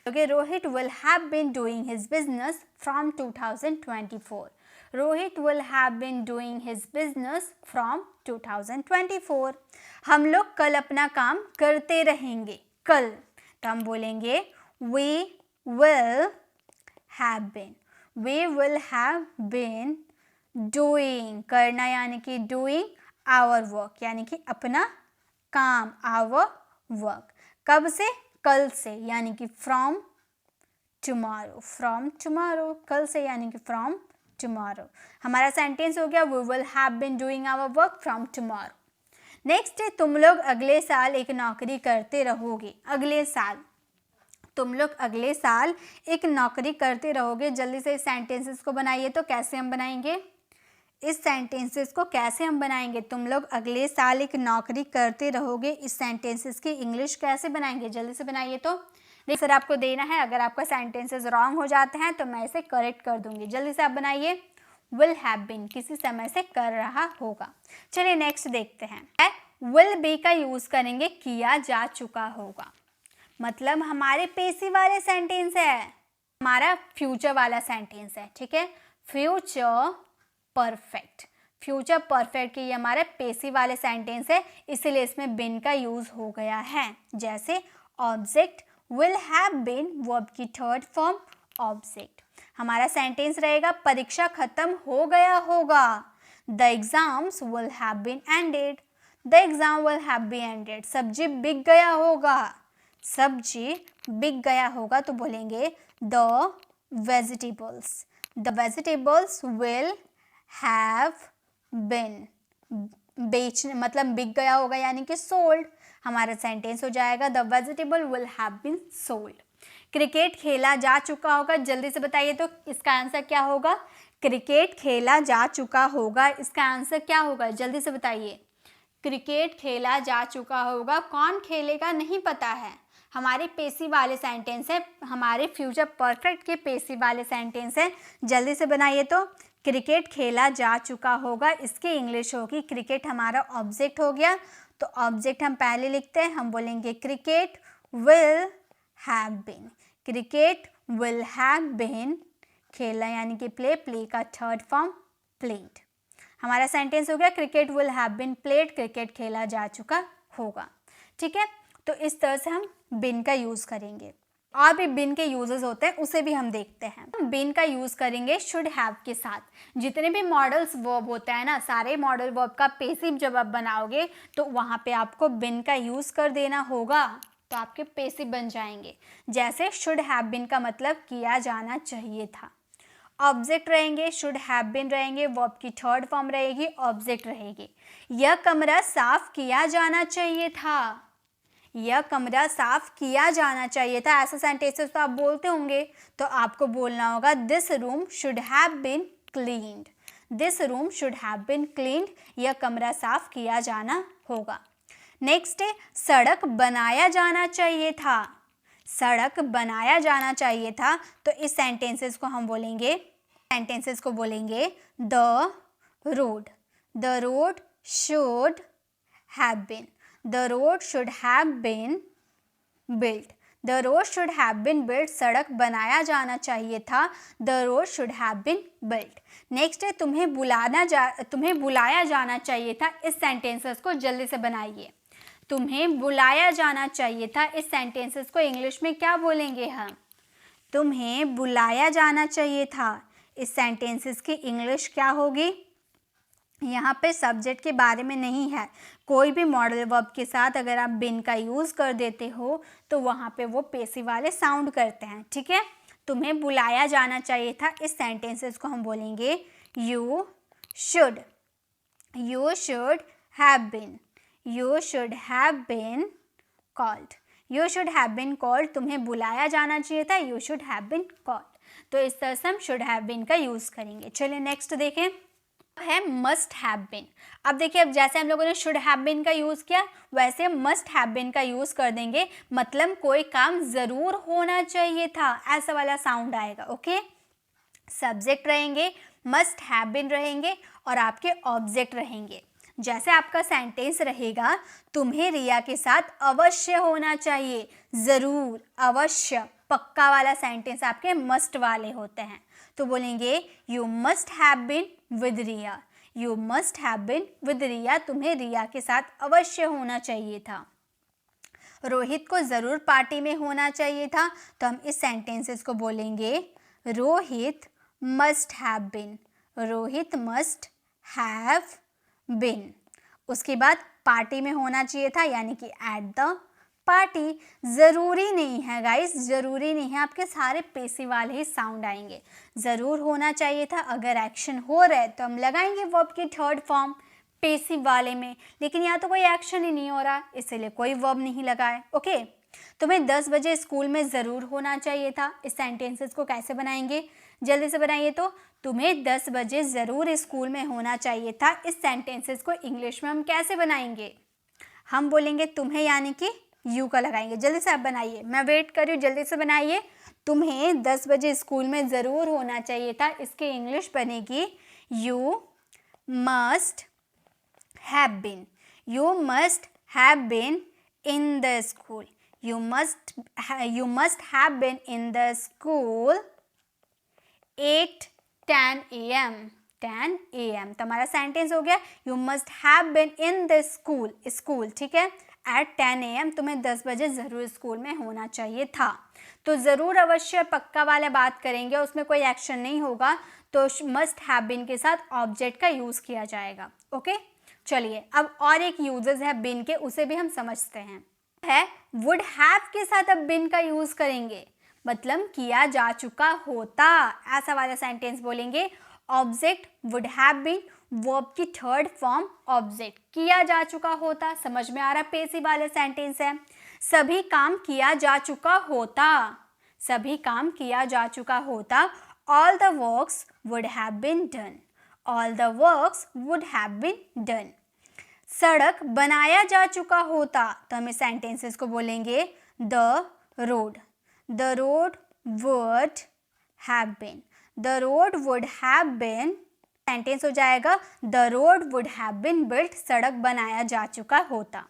Rohit will have been doing his business from 2024, Rohit will have been doing his business from 2024। हम लोग कल अपना काम करते रहेंगे, कल। तो हम बोलेंगे we will have been, we will have been doing, करना यानी कि doing our work यानी कि अपना काम, our work। कब से? कल से, यानी कि from tomorrow, from tomorrow, कल से यानी कि from tomorrow। हमारा सेंटेंस हो गया we will have been doing our work from tomorrow। Next है तुम लोग अगले साल एक नौकरी करते रहोगे, अगले साल, तुम लोग अगले साल एक नौकरी करते रहोगे। जल्दी से इस सेंटेंसेस को बनाइए। तो कैसे हम बनाएंगे इस सेंटेंसेस को? कैसे हम बनाएंगे? तुम लोग अगले साल एक नौकरी करते रहोगे, इस सेंटेंसेस की इंग्लिश कैसे बनाएंगे? जल्दी से बनाइए। तो सर आपको देना है, अगर आपका सेंटेंसेस रॉन्ग हो जाते हैं तो मैं इसे करेक्ट कर दूंगी। जल्दी से आप बनाइए। विल हैव बीन किसी समय से कर रहा होगा। चलिए नेक्स्ट देखते हैं। विल बी का यूज करेंगे किया जा चुका होगा, मतलब हमारे पेसिव वाले सेंटेंस है, हमारा फ्यूचर वाला सेंटेंस है। ठीक है, फ्यूचर परफेक्ट, फ्यूचर परफेक्ट की ये हमारे पेसिव वाले सेंटेंस है, इसीलिए इसमें बिन का यूज हो गया है। जैसे object will have been, verb की थर्ड फॉर्म ऑब्जेक्ट। हमारा सेंटेंस रहेगा परीक्षा खत्म हो गया होगा, the exams will have been ended, the exam will have been ended. सब्जी बिक गया होगा, सब्जी बिक गया होगा, तो बोलेंगे the vegetables, the vegetables will have been, बेचने मतलब बिक गया होगा यानी कि सोल्ड। हमारा सेंटेंस हो जाएगा the vegetable will have been sold. Cricket खेला जा चुका होगा, जल्दी से बताइए तो इसका आंसर क्या होगा? क्रिकेट खेला जा चुका होगा, इसका आंसर क्या होगा? जल्दी से बताइए। क्रिकेट खेला जा चुका होगा, कौन खेलेगा नहीं पता है। हमारे पेसिव वाले सेंटेंस है, हमारे फ्यूचर परफेक्ट के पेसिव वाले सेंटेंस है, जल्दी से बनाइए तो। क्रिकेट खेला जा चुका होगा, इसकी इंग्लिश होगी, क्रिकेट हमारा ऑब्जेक्ट हो गया, तो ऑब्जेक्ट हम पहले लिखते हैं, हम बोलेंगे cricket will have been. Cricket will have been, खेलना यानी कि प्ले, प्ले का थर्ड फॉर्म प्लेड। हमारा सेंटेंस हो गया cricket will have been played, cricket खेला जा चुका होगा। ठीक है, तो इस तरह से हम बिन का यूज़ करेंगे। और भी बिन के यूजेस होते हैं, उसे भी हम देखते हैं। हम बिन का यूज़ करेंगे शुड हैव के साथ। जितने भी मॉडल्स वर्ब होता है ना, सारे मॉडल वर्ब का पेसिव जब आप बनाओगे तो वहाँ पे आपको बिन का यूज़ कर देना होगा, तो आपके पेसिव बन जाएंगे। जैसे शुड हैव बिन का मतलब किया जाना चाहिए था। ऑब्जेक्ट रहेंगे, शुड हैव बीन रहेंगे, वर्ब की थर्ड फॉर्म रहेगी, ऑब्जेक्ट रहेगी। यह कमरा साफ किया जाना चाहिए था। यह कमरा साफ किया जाना चाहिए था, ऐसा सेंटेंसेस तो आप बोलते होंगे, तो आपको बोलना होगा this room should have been cleaned. This room should have been cleaned, यह कमरा साफ किया जाना होगा। नेक्स्ट है सड़क बनाया जाना चाहिए था। सड़क बनाया जाना चाहिए था, तो इस सेंटेंसेस को हम बोलेंगे, सेंटेंसेस को बोलेंगे the road. The road should have been. The road should have been built. The road should have been built. सड़क बनाया जाना चाहिए था। The road should have been built. Next है तुम्हें बुलाया जाना चाहिए था। इस सेंटेंसेस को जल्दी से बनाइए। तुम्हें बुलाया जाना चाहिए था, इस सेंटेंसेस को इंग्लिश में क्या बोलेंगे हम? तुम्हें बुलाया जाना चाहिए था, इस सेंटेंसेस की इंग्लिश क्या होगी? यहाँ पे सब्जेक्ट के बारे में नहीं है, कोई भी मॉडल वर्ब के साथ अगर आप बिन का यूज़ कर देते हो तो वहाँ पे वो पेसिव वाले साउंड करते हैं। ठीक है, तुम्हें बुलाया जाना चाहिए था, इस सेंटेंसेस को हम बोलेंगे you should. You should have been. You should have been called. You should have been called, तुम्हें बुलाया जाना चाहिए था, you should have been called. तो इस तरह से हम शुड हैव बीन का यूज़ करेंगे। चलिए नेक्स्ट देखें, है मस्ट हैव बीन। अब देखिए, अब जैसे हम लोगों ने शुड हैव बीन का यूज़ किया, वैसे मस्ट हैव बीन का यूज़ कर देंगे, मतलब कोई काम ज़रूर होना चाहिए था, ऐसा वाला साउंड आएगा। ओके, सब्जेक्ट रहेंगे, मस्ट हैव बीन रहेंगे और आपके ऑब्जेक्ट रहेंगे। जैसे आपका सेंटेंस रहेगा, तुम्हें रिया के साथ अवश्य होना चाहिए, ज़रूर, अवश्य, पक्का वाला सेंटेंस आपके मस्ट वाले होते हैं, तो बोलेंगे you must have been with Riya. You must have been with Riya, तुम्हें रिया के साथ अवश्य होना चाहिए था। रोहित को ज़रूर पार्टी में होना चाहिए था, तो हम इस सेंटेंसेस को बोलेंगे Rohit must have been. Rohit must have been. उसके बाद पार्टी में होना चाहिए था, यानी कि एट द पार्टी। ज़रूरी नहीं है गाइस, ज़रूरी नहीं है, आपके सारे पेसिव वाले ही साउंड आएंगे। ज़रूर होना चाहिए था, अगर एक्शन हो रहा है तो हम लगाएंगे वर्ब की थर्ड फॉर्म पेसिव वाले में, लेकिन यहाँ तो कोई एक्शन ही नहीं हो रहा, इसलिए कोई वर्ब नहीं लगाए। ओके, तुम्हें 10 बजे स्कूल में ज़रूर होना चाहिए था। इस सेंटेंसेस को कैसे बनाएंगे? जल्दी से बनाइए तो। तुम्हें 10 बजे ज़रूर स्कूल में होना चाहिए था, इस सेंटेंसेस को इंग्लिश में हम कैसे बनाएंगे? हम बोलेंगे तुम्हें, यानी कि यू का लगाएंगे। जल्दी से आप बनाइए, मैं वेट कर रही हूँ, जल्दी से बनाइए। तुम्हें 10 बजे स्कूल में ज़रूर होना चाहिए था, इसकी इंग्लिश बनेगी you must have been. You must have been in the school. You must have been in the school 8:10 AM। 10 AM तो हमारा सेंटेंस हो गया you must have been in the school. School, ठीक है, एट 10 AM तुम्हें 10 बजे ज़रूर स्कूल में होना चाहिए था। तो ज़रूर, अवश्य, पक्का वाला बात करेंगे, उसमें कोई एक्शन नहीं होगा, तो मस्ट हैव बीन के साथ ऑब्जेक्ट का यूज़ किया जाएगा। ओके, चलिए अब और एक यूजेस है बिन के, उसे भी हम समझते हैं। है वुड हैव के साथ अब बिन का यूज़ करेंगे, मतलब किया जा चुका होता, ऐसा वाला सेंटेंस बोलेंगे। Object would have been, verb की थर्ड फॉर्म ऑब्जेक्ट, किया जा चुका होता। समझ में आ रहा? पेसिव वाले सेंटेंस है। सभी काम किया जा चुका होता। सभी काम किया जा चुका होता, all the works would have been done, all the works would have been done. सड़क बनाया जा चुका होता, तो हम इस सेंटेंसेस को बोलेंगे the road would have been, the road would have been sentence हो जाएगा the road would have been built, सड़क बनाया जा चुका होता।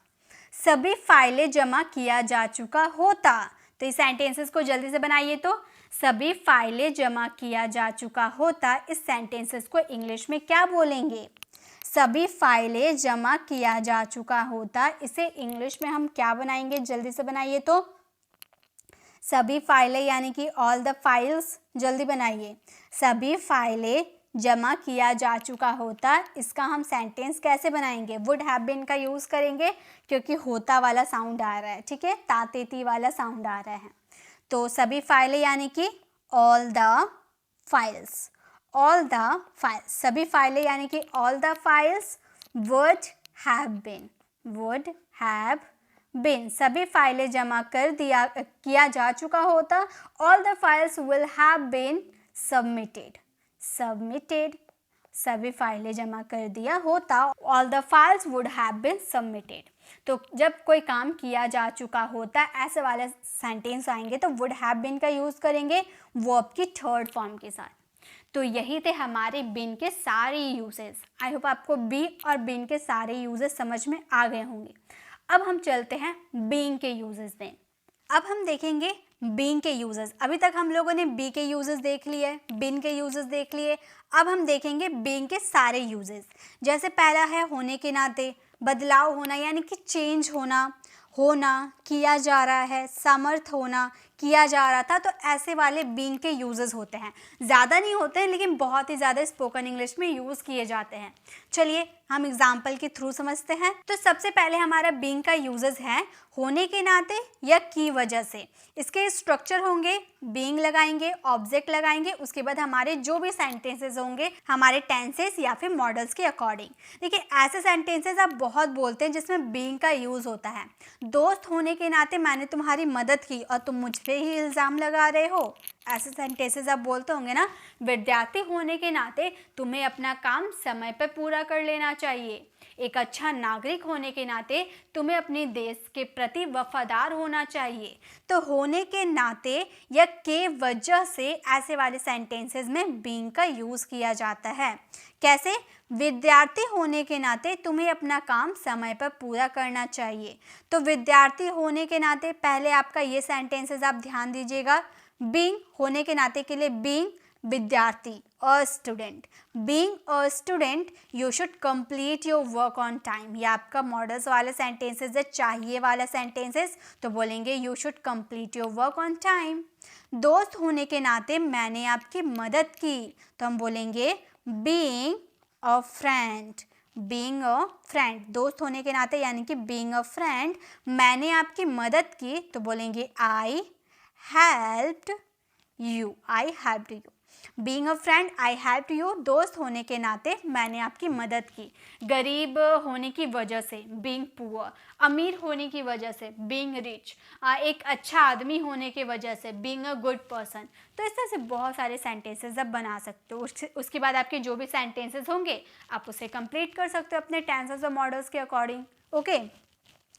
सभी फाइलें जमा किया जा चुका होता, तो इस सेंटेंसेस को जल्दी से बनाइए। तो सभी फाइलें जमा किया जा चुका होता, इस सेंटेंसेस को इंग्लिश में क्या बोलेंगे? सभी फाइलें जमा किया जा चुका होता, इसे इंग्लिश में हम क्या बनाएंगे? जल्दी से बनाइए। तो सभी फाइलें यानी कि ऑल द फाइल्स, जल्दी बनाइए। सभी फाइलें जमा किया जा चुका होता, इसका हम सेंटेंस कैसे बनाएंगे? वुड हैव बीन का यूज़ करेंगे क्योंकि होता वाला साउंड आ रहा है, ठीक है, तातेती वाला साउंड आ रहा है। तो सभी फाइलें यानी कि all the files, all the files, सभी फाइलें यानी कि all the files would have been, would have been, सभी फाइलें जमा कर दिया किया जा चुका होता, all the files will have been submitted, submitted, सभी फाइलें जमा कर दिया होता, all the files would have been submitted. तो जब कोई काम किया जा चुका होता, ऐसे वाले सेंटेंस आएंगे तो वुड हैव बीन का यूज़ करेंगे वर्ब की थर्ड फॉर्म के साथ। तो यही थे हमारे बीन के सारे यूजेस। आई होप आपको बी और बीन के सारे यूजेस समझ में आ गए होंगे। अब हम चलते हैं बीइंग के यूजेस में। अब हम देखेंगे बीइंग के यूजेस। अभी तक हम लोगों ने बी के यूजेस देख लिए, बीन के यूजेस देख लिए। अब हम देखेंगे बीइंग के सारे यूजेस। जैसे पहला है होने के नाते, बदलाव होना यानी कि चेंज होना, होना, किया जा रहा है, समर्थ होना, किया जा रहा था। तो ऐसे वाले बीइंग के यूजेस होते हैं, ज़्यादा नहीं होते हैं लेकिन बहुत ही ज़्यादा स्पोकन इंग्लिश में यूज़ किए जाते हैं। चलिए हम एग्जाम्पल के थ्रू समझते हैं। तो सबसे पहले हमारा बीइंग का यूजेस है होने के नाते या की वजह से। इसके स्ट्रक्चर होंगे, बीइंग लगाएंगे, ऑब्जेक्ट लगाएंगे, उसके बाद हमारे जो भी सेंटेंसेस होंगे हमारे टेंसेस या फिर मॉडल्स के अकॉर्डिंग। देखिए ऐसे सेंटेंसेस आप बहुत बोलते हैं जिसमें बीइंग का यूज़ होता है। दोस्त होने के नाते मैंने तुम्हारी मदद की और तुम मुझ पे ही इल्ज़ाम लगा रहे हो, ऐसे सेंटेंसेस आप बोलते होंगे ना। विद्यार्थी होने के नाते तुम्हें अपना काम समय पर पूरा कर लेना चाहिए। एक अच्छा नागरिक होने के नाते तुम्हें अपने देश के प्रति वफादार होना चाहिए। तो होने के नाते या के वजह से ऐसे वाले सेंटेंसेस में बीइंग का यूज़ किया जाता है। कैसे? विद्यार्थी होने के नाते तुम्हें अपना काम समय पर पूरा करना चाहिए। तो विद्यार्थी होने के नाते पहले आपका ये सेंटेंसेस आप ध्यान दीजिएगा। बीइंग होने के नाते के लिए बीइंग विद्यार्थी, a student, being a student you should complete your work on time. ये आपका मॉडल्स वाले सेंटेंसेस है, चाहिए वाला सेंटेंसेस, तो बोलेंगे you should complete your work on time. दोस्त होने के नाते मैंने आपकी मदद की, तो हम बोलेंगे being a friend, being a friend, दोस्त होने के नाते यानी कि बीइंग अ फ्रेंड मैंने आपकी मदद की, तो बोलेंगे आई helped you, I helped you. Being a friend I helped you, दोस्त होने के नाते मैंने आपकी मदद की। गरीब होने की वजह से बीइंग पुअर, अमीर होने की वजह से बीइंग रिच, एक अच्छा आदमी होने की वजह से बीइंग अ गुड पर्सन। तो इस तरह से बहुत सारे सेंटेंसेस आप बना सकते हो। उसके बाद आपके जो भी सेंटेंसेस होंगे आप उसे कंप्लीट कर सकते हो अपने टेंसेस और मॉडल्स के अकॉर्डिंग। ओके,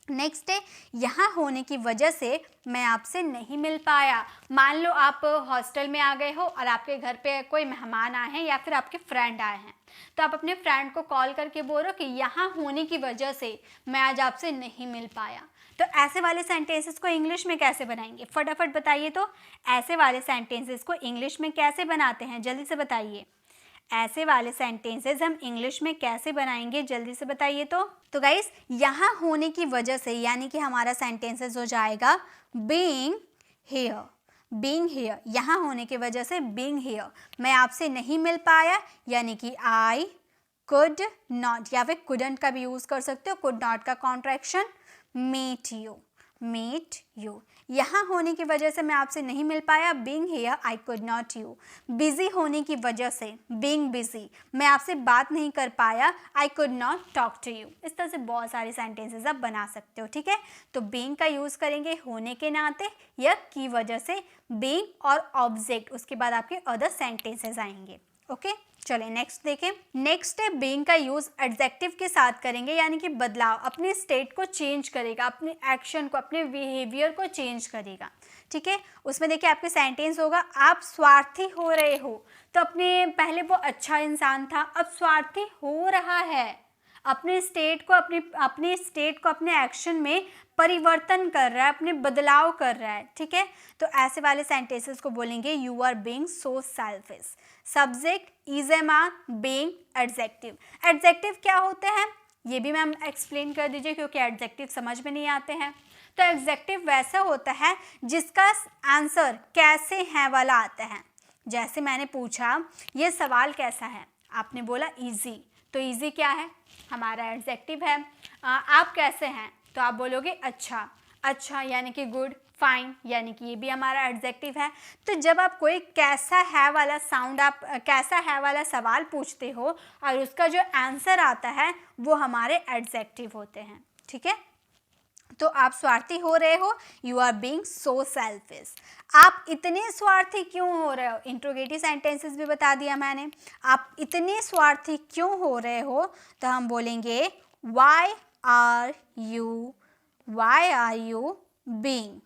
नेक्स्ट है यहाँ होने की वजह से मैं आपसे नहीं मिल पाया। मान लो आप हॉस्टल में आ गए हो और आपके घर पे कोई मेहमान आए हैं या फिर आपके फ्रेंड आए हैं, तो आप अपने फ्रेंड को कॉल करके बोल रहे हो कि यहाँ होने की वजह से मैं आज आपसे नहीं मिल पाया। तो ऐसे वाले सेंटेंसेस को इंग्लिश में कैसे बनाएंगे? फटाफट बताइए। तो ऐसे वाले सेंटेंसेस को इंग्लिश में कैसे बनाते हैं? जल्दी से बताइए। ऐसे वाले सेंटेंसेस हम इंग्लिश में कैसे बनाएंगे? जल्दी से बताइए। तो गाइस यहाँ होने की वजह से यानी कि हमारा सेंटेंसेस हो जाएगा बीइंग हियर, बीइंग हियर, यहाँ होने की वजह से बीइंग हियर। मैं आपसे नहीं मिल पाया यानी कि आई कुड नॉट, या फिर कुडंट का भी यूज़ कर सकते हो। कुड नॉट का contraction meet you, meet you. यहाँ होने की वजह से मैं आपसे नहीं मिल पाया, being here I could not you. Busy होने की वजह से, बीइंग बिजी, मैं आपसे बात नहीं कर पाया, I could not talk to you. इस तरह से बहुत सारे सेंटेंसेस आप बना सकते हो, ठीक है। तो बीइंग का यूज़ करेंगे होने के नाते या की वजह से, बीइंग और ऑब्जेक्ट, उसके बाद आपके अदर सेंटेंसेस आएंगे। ओके, चलिए नेक्स्ट देखें। नेक्स्ट है बीइंग का यूज एडजेक्टिव के साथ करेंगे, यानी कि बदलाव, अपने स्टेट को चेंज करेगा, अपने एक्शन को, अपने बिहेवियर को चेंज करेगा, ठीक है। उसमें देखिए आपके सेंटेंस होगा, आप स्वार्थी हो रहे हो, तो अपने पहले वो अच्छा इंसान था, अब स्वार्थी हो रहा है, अपने स्टेट को अपने एक्शन में परिवर्तन कर रहा है, अपने बदलाव कर रहा है, ठीक है। तो ऐसे वाले सेंटेंसेस को बोलेंगे you are being so selfish. Subject is am are, being adjective. Adjective क्या होते हैं ये भी मैम एक्सप्लेन कर दीजिए, क्योंकि एडजेक्टिव समझ में नहीं आते हैं। तो एडजेक्टिव वैसा होता है जिसका आंसर कैसे है वाला आता है। जैसे मैंने पूछा ये सवाल कैसा है, आपने बोला इजी, तो इजी क्या है, हमारा एडजेक्टिव है। आप कैसे हैं, तो आप बोलोगे अच्छा, अच्छा यानी कि गुड, फाइन यानी कि ये भी हमारा एडजेक्टिव है। तो जब आप कोई कैसा है वाला साउंड, आप कैसा है वाला सवाल पूछते हो और उसका जो आंसर आता है वो हमारे एडजेक्टिव होते हैं, ठीक है। तो आप स्वार्थी हो रहे हो, you are being so selfish. आप इतने स्वार्थी क्यों हो रहे हो, इंट्रोगेटिव सेंटेंसेस भी बता दिया मैंने। आप इतने स्वार्थी क्यों हो रहे हो, तो हम बोलेंगे why are you being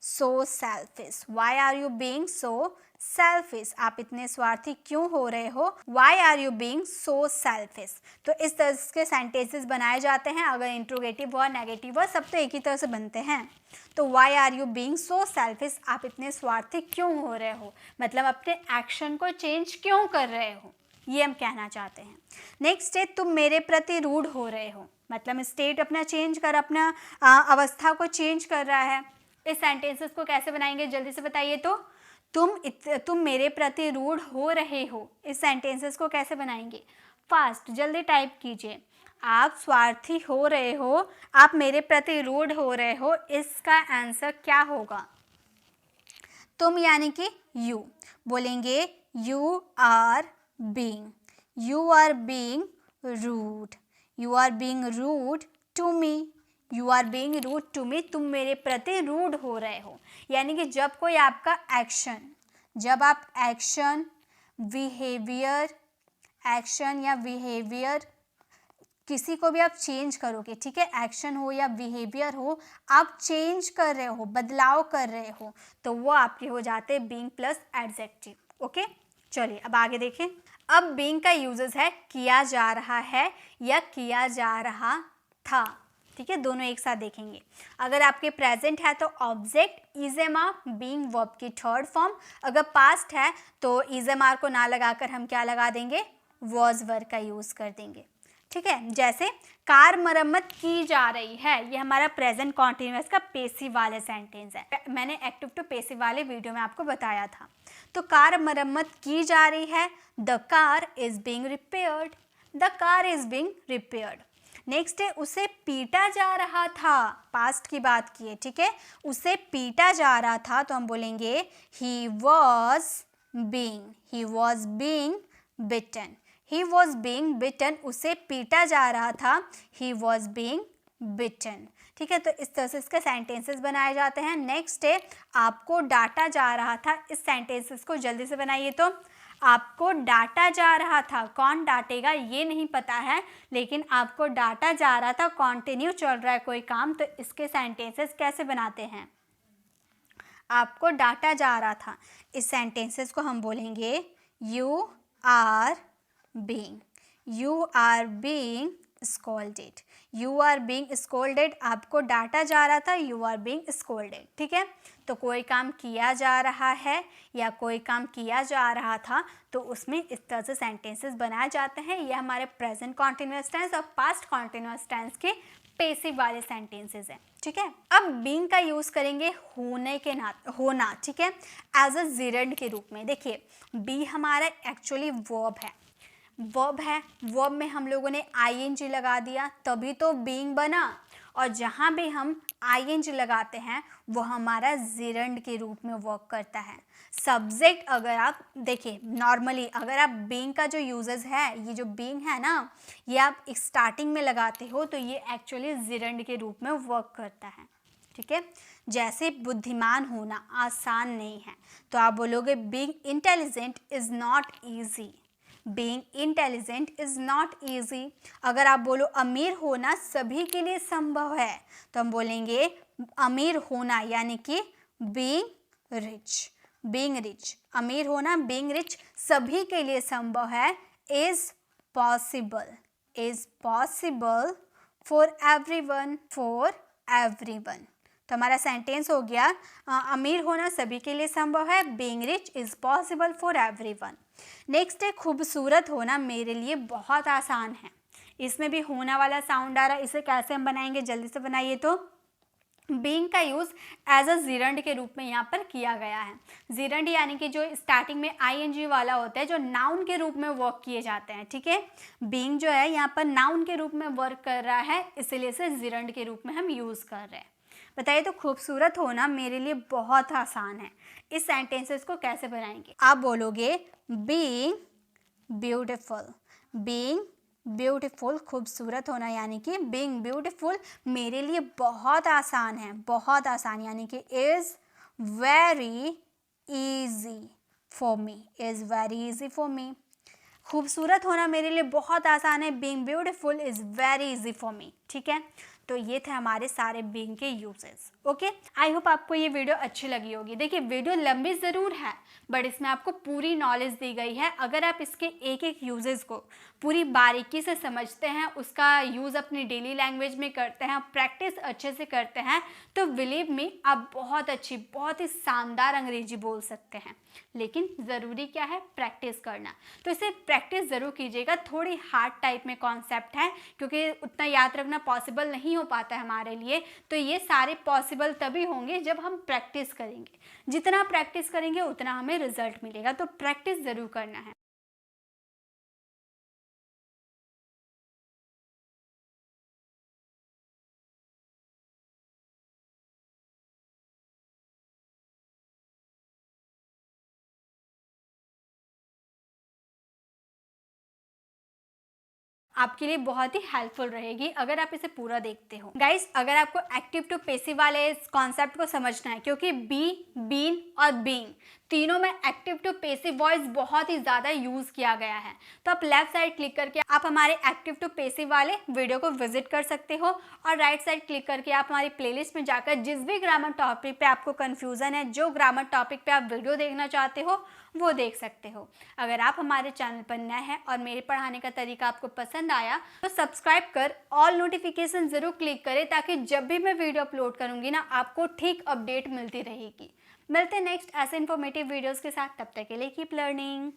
so selfish. Why are you being so selfish, आप इतने स्वार्थी क्यों हो रहे हो, why are you being so selfish. तो इस तरह के सेंटेंसेस बनाए जाते हैं। अगर इंट्रोगेटिव हो, नेगेटिव हो, सब तो एक ही तरह से बनते हैं। तो why are you being so selfish, आप इतने स्वार्थी क्यों हो रहे हो, मतलब अपने एक्शन को चेंज क्यों कर रहे हो, ये हम कहना चाहते हैं। नेक्स्ट है तुम मेरे प्रति रूड हो रहे हो, मतलब स्टेट अपना चेंज कर, अपना अवस्था को चेंज कर रहा है। इस सेंटेंसेस को कैसे बनाएंगे जल्दी से बताइए। तो तुम मेरे प्रति रूड हो रहे हो, इस सेंटेंसेस को कैसे बनाएंगे, फास्ट जल्दी टाइप कीजिए। आप स्वार्थी हो रहे हो, आप मेरे प्रति रूड हो रहे हो, इसका आंसर क्या होगा, तुम यानी कि यू, बोलेंगे you are being rude, you are being rude to me, you are being rude to me, तुम मेरे प्रति रूड हो रहे हो। यानी कि जब कोई आपका एक्शन, जब आप एक्शन या बिहेवियर किसी को भी आप चेंज करोगे, ठीक है, एक्शन हो या बिहेवियर हो, आप चेंज कर रहे हो, बदलाव कर रहे हो, तो वो आपके हो जाते हैं बीइंग प्लस एडजेक्टिव। ओके, चलिए अब आगे देखें। अब बीइंग का यूजेस है किया जा रहा है या किया जा रहा था, ठीक है, दोनों एक साथ देखेंगे। अगर आपके प्रेजेंट है तो object is am are being verb की थर्ड फॉर्म, अगर पास्ट है तो इज एम आर को ना लगाकर हम क्या लगा देंगे, वॉज वर्ब का यूज कर देंगे, ठीक है। जैसे कार मरम्मत की जा रही है, ये हमारा प्रेजेंट कॉन्टिन्यूअस का पेसिव वाले सेंटेंस है, मैंने एक्टिव टू पेसिव वाले वीडियो में आपको बताया था। तो कार मरम्मत की जा रही है, the car is being repaired, the car is being repaired. Next है उसे पीटा जा रहा था, पास्ट की बात की है, ठीक है, उसे पीटा जा रहा था, तो हम बोलेंगे he was being beaten, he was being beaten, उसे पीटा जा रहा था, ही वॉज बीइंग बिटन, ठीक है। तो इस तरह से इसके सेंटेंसेस बनाए जाते हैं। नेक्स्ट है आपको डांटा जा रहा था, इस सेंटेंसेस को जल्दी से बनाइए। तो आपको डांटा जा रहा था, कौन डांटेगा ये नहीं पता है, लेकिन आपको डांटा जा रहा था, कंटिन्यू चल रहा है कोई काम, तो इसके सेंटेंसेस कैसे बनाते हैं, आपको डांटा जा रहा था, इस सेंटेंसेस को हम बोलेंगे you are being scolded, you are being scolded, आपको डांटा जा रहा था, यू आर बीइंग स्कोल्डेड, ठीक है। तो कोई काम किया जा रहा है या कोई काम किया जा रहा था, तो उसमें इस तरह से सेंटेंसेस बनाए जाते हैं। ये हमारे प्रेजेंट कॉन्टिन्यूअस टेंस और पास्ट कॉन्टिन्यूअस टेंस के पेसिव वाले सेंटेंसेस हैं, ठीक है। अब बीइंग का यूज करेंगे होने के नाते, होना, ठीक है, एज अ जिरंड के रूप में। देखिए बी हमारा एक्चुअली वर्ब है, वर्ब में हम लोगों ने आईएनजी लगा दिया, तभी तो बीइंग बना। और जहाँ भी हम आईएनजी लगाते हैं वो हमारा जिरंड के रूप में वर्क करता है। सब्जेक्ट अगर आप देखिए नॉर्मली अगर आप बीइंग का जो यूजेस है, ये जो बीइंग है ना, ये आप स्टार्टिंग में लगाते हो तो ये एक्चुअली जिरंड के रूप में वर्क करता है। ठीक है, जैसे बुद्धिमान होना आसान नहीं है तो आप बोलोगे being intelligent is not easy. Being intelligent is not easy. अगर आप बोलो अमीर होना सभी के लिए संभव है तो हम बोलेंगे अमीर होना यानी कि बीइंग रिच। बीइंग रिच, अमीर होना बीइंग रिच सभी के लिए संभव है। Is possible, is possible for everyone, for everyone. तो हमारा सेंटेंस हो गया अमीर होना सभी के लिए संभव है, being rich is possible for everyone. Next है खूबसूरत होना मेरे लिए बहुत आसान है। इसमें भी होना वाला साउंड आ रहा है, इसे कैसे हम बनाएंगे, जल्दी से बनाइए। तो बीइंग का यूज़ एज अ जिरंड के रूप में यहाँ पर किया गया है। जिरंड यानी कि जो स्टार्टिंग में आईएनजी वाला होता है, जो नाउन के रूप में वर्क किए जाते हैं। ठीक है, बीइंग जो है यहाँ पर नाउन के रूप में वर्क कर रहा है, इसलिए इसे जिरंड के रूप में हम यूज़ कर रहे हैं। बताइए, तो खूबसूरत होना मेरे लिए बहुत आसान है, इस सेंटेंसेस को कैसे बनाएंगे? आप बोलोगे बीइंग ब्यूटिफुल। बीइंग ब्यूटीफुल, खूबसूरत होना यानी कि बीइंग ब्यूटीफुल मेरे लिए बहुत आसान है, बहुत आसान यानी कि is very easy for me, is very easy for me. खूबसूरत होना मेरे लिए बहुत आसान है, being beautiful is very easy for me. ठीक है, तो ये थे हमारे सारे बीइंग के यूजेस। ओके, आई होप आपको ये वीडियो अच्छी लगी होगी। देखिए वीडियो लंबी ज़रूर है बट इसमें आपको पूरी नॉलेज दी गई है। अगर आप इसके एक एक यूजेस को पूरी बारीकी से समझते हैं, उसका यूज़ अपनी डेली लैंग्वेज में करते हैं, प्रैक्टिस अच्छे से करते हैं, तो बिलीव मी आप बहुत अच्छी, बहुत ही शानदार अंग्रेजी बोल सकते हैं। लेकिन ज़रूरी क्या है, प्रैक्टिस करना। तो इसे प्रैक्टिस ज़रूर कीजिएगा। थोड़ी हार्ड टाइप में कॉन्सेप्ट है क्योंकि उतना याद रखना पॉसिबल नहीं हो पाता है हमारे लिए। तो ये सारे पॉसिबल तभी होंगे जब हम प्रैक्टिस करेंगे। जितना प्रैक्टिस करेंगे उतना हमें रिजल्ट मिलेगा, तो प्रैक्टिस ज़रूर करना है। आपके लिए बहुत ही हेल्पफुल रहेगी अगर आप इसे पूरा देखते हो। गाइस, अगर आपको एक्टिव टू पैसिव वाले इस कॉन्सेप्ट को समझना है, क्योंकि बी, बीन और बीइंग तीनों में एक्टिव टू पैसिव वॉइस बहुत ही ज़्यादा यूज़ किया गया है, तो आप लेफ्ट साइड क्लिक करके आप हमारे एक्टिव टू पैसिव वाले वीडियो को विजिट कर सकते हो, और राइट साइड क्लिक करके आप हमारी प्लेलिस्ट में जाकर जिस भी ग्रामर टॉपिक पे आपको कन्फ्यूज़न है, जो ग्रामर टॉपिक पे आप वीडियो देखना चाहते हो वो देख सकते हो। अगर आप हमारे चैनल पर नए हैं और मेरे पढ़ाने का तरीका आपको पसंद आया तो सब्सक्राइब कर ऑल नोटिफिकेशन ज़रूर क्लिक करें, ताकि जब भी मैं वीडियो अपलोड करूँगी ना, आपको ठीक अपडेट मिलती रहेगी। मिलते हैं नेक्स्ट ऐसे इन्फॉर्मेटिव वीडियोज़ के साथ, तब तक के लिए कीप लर्निंग।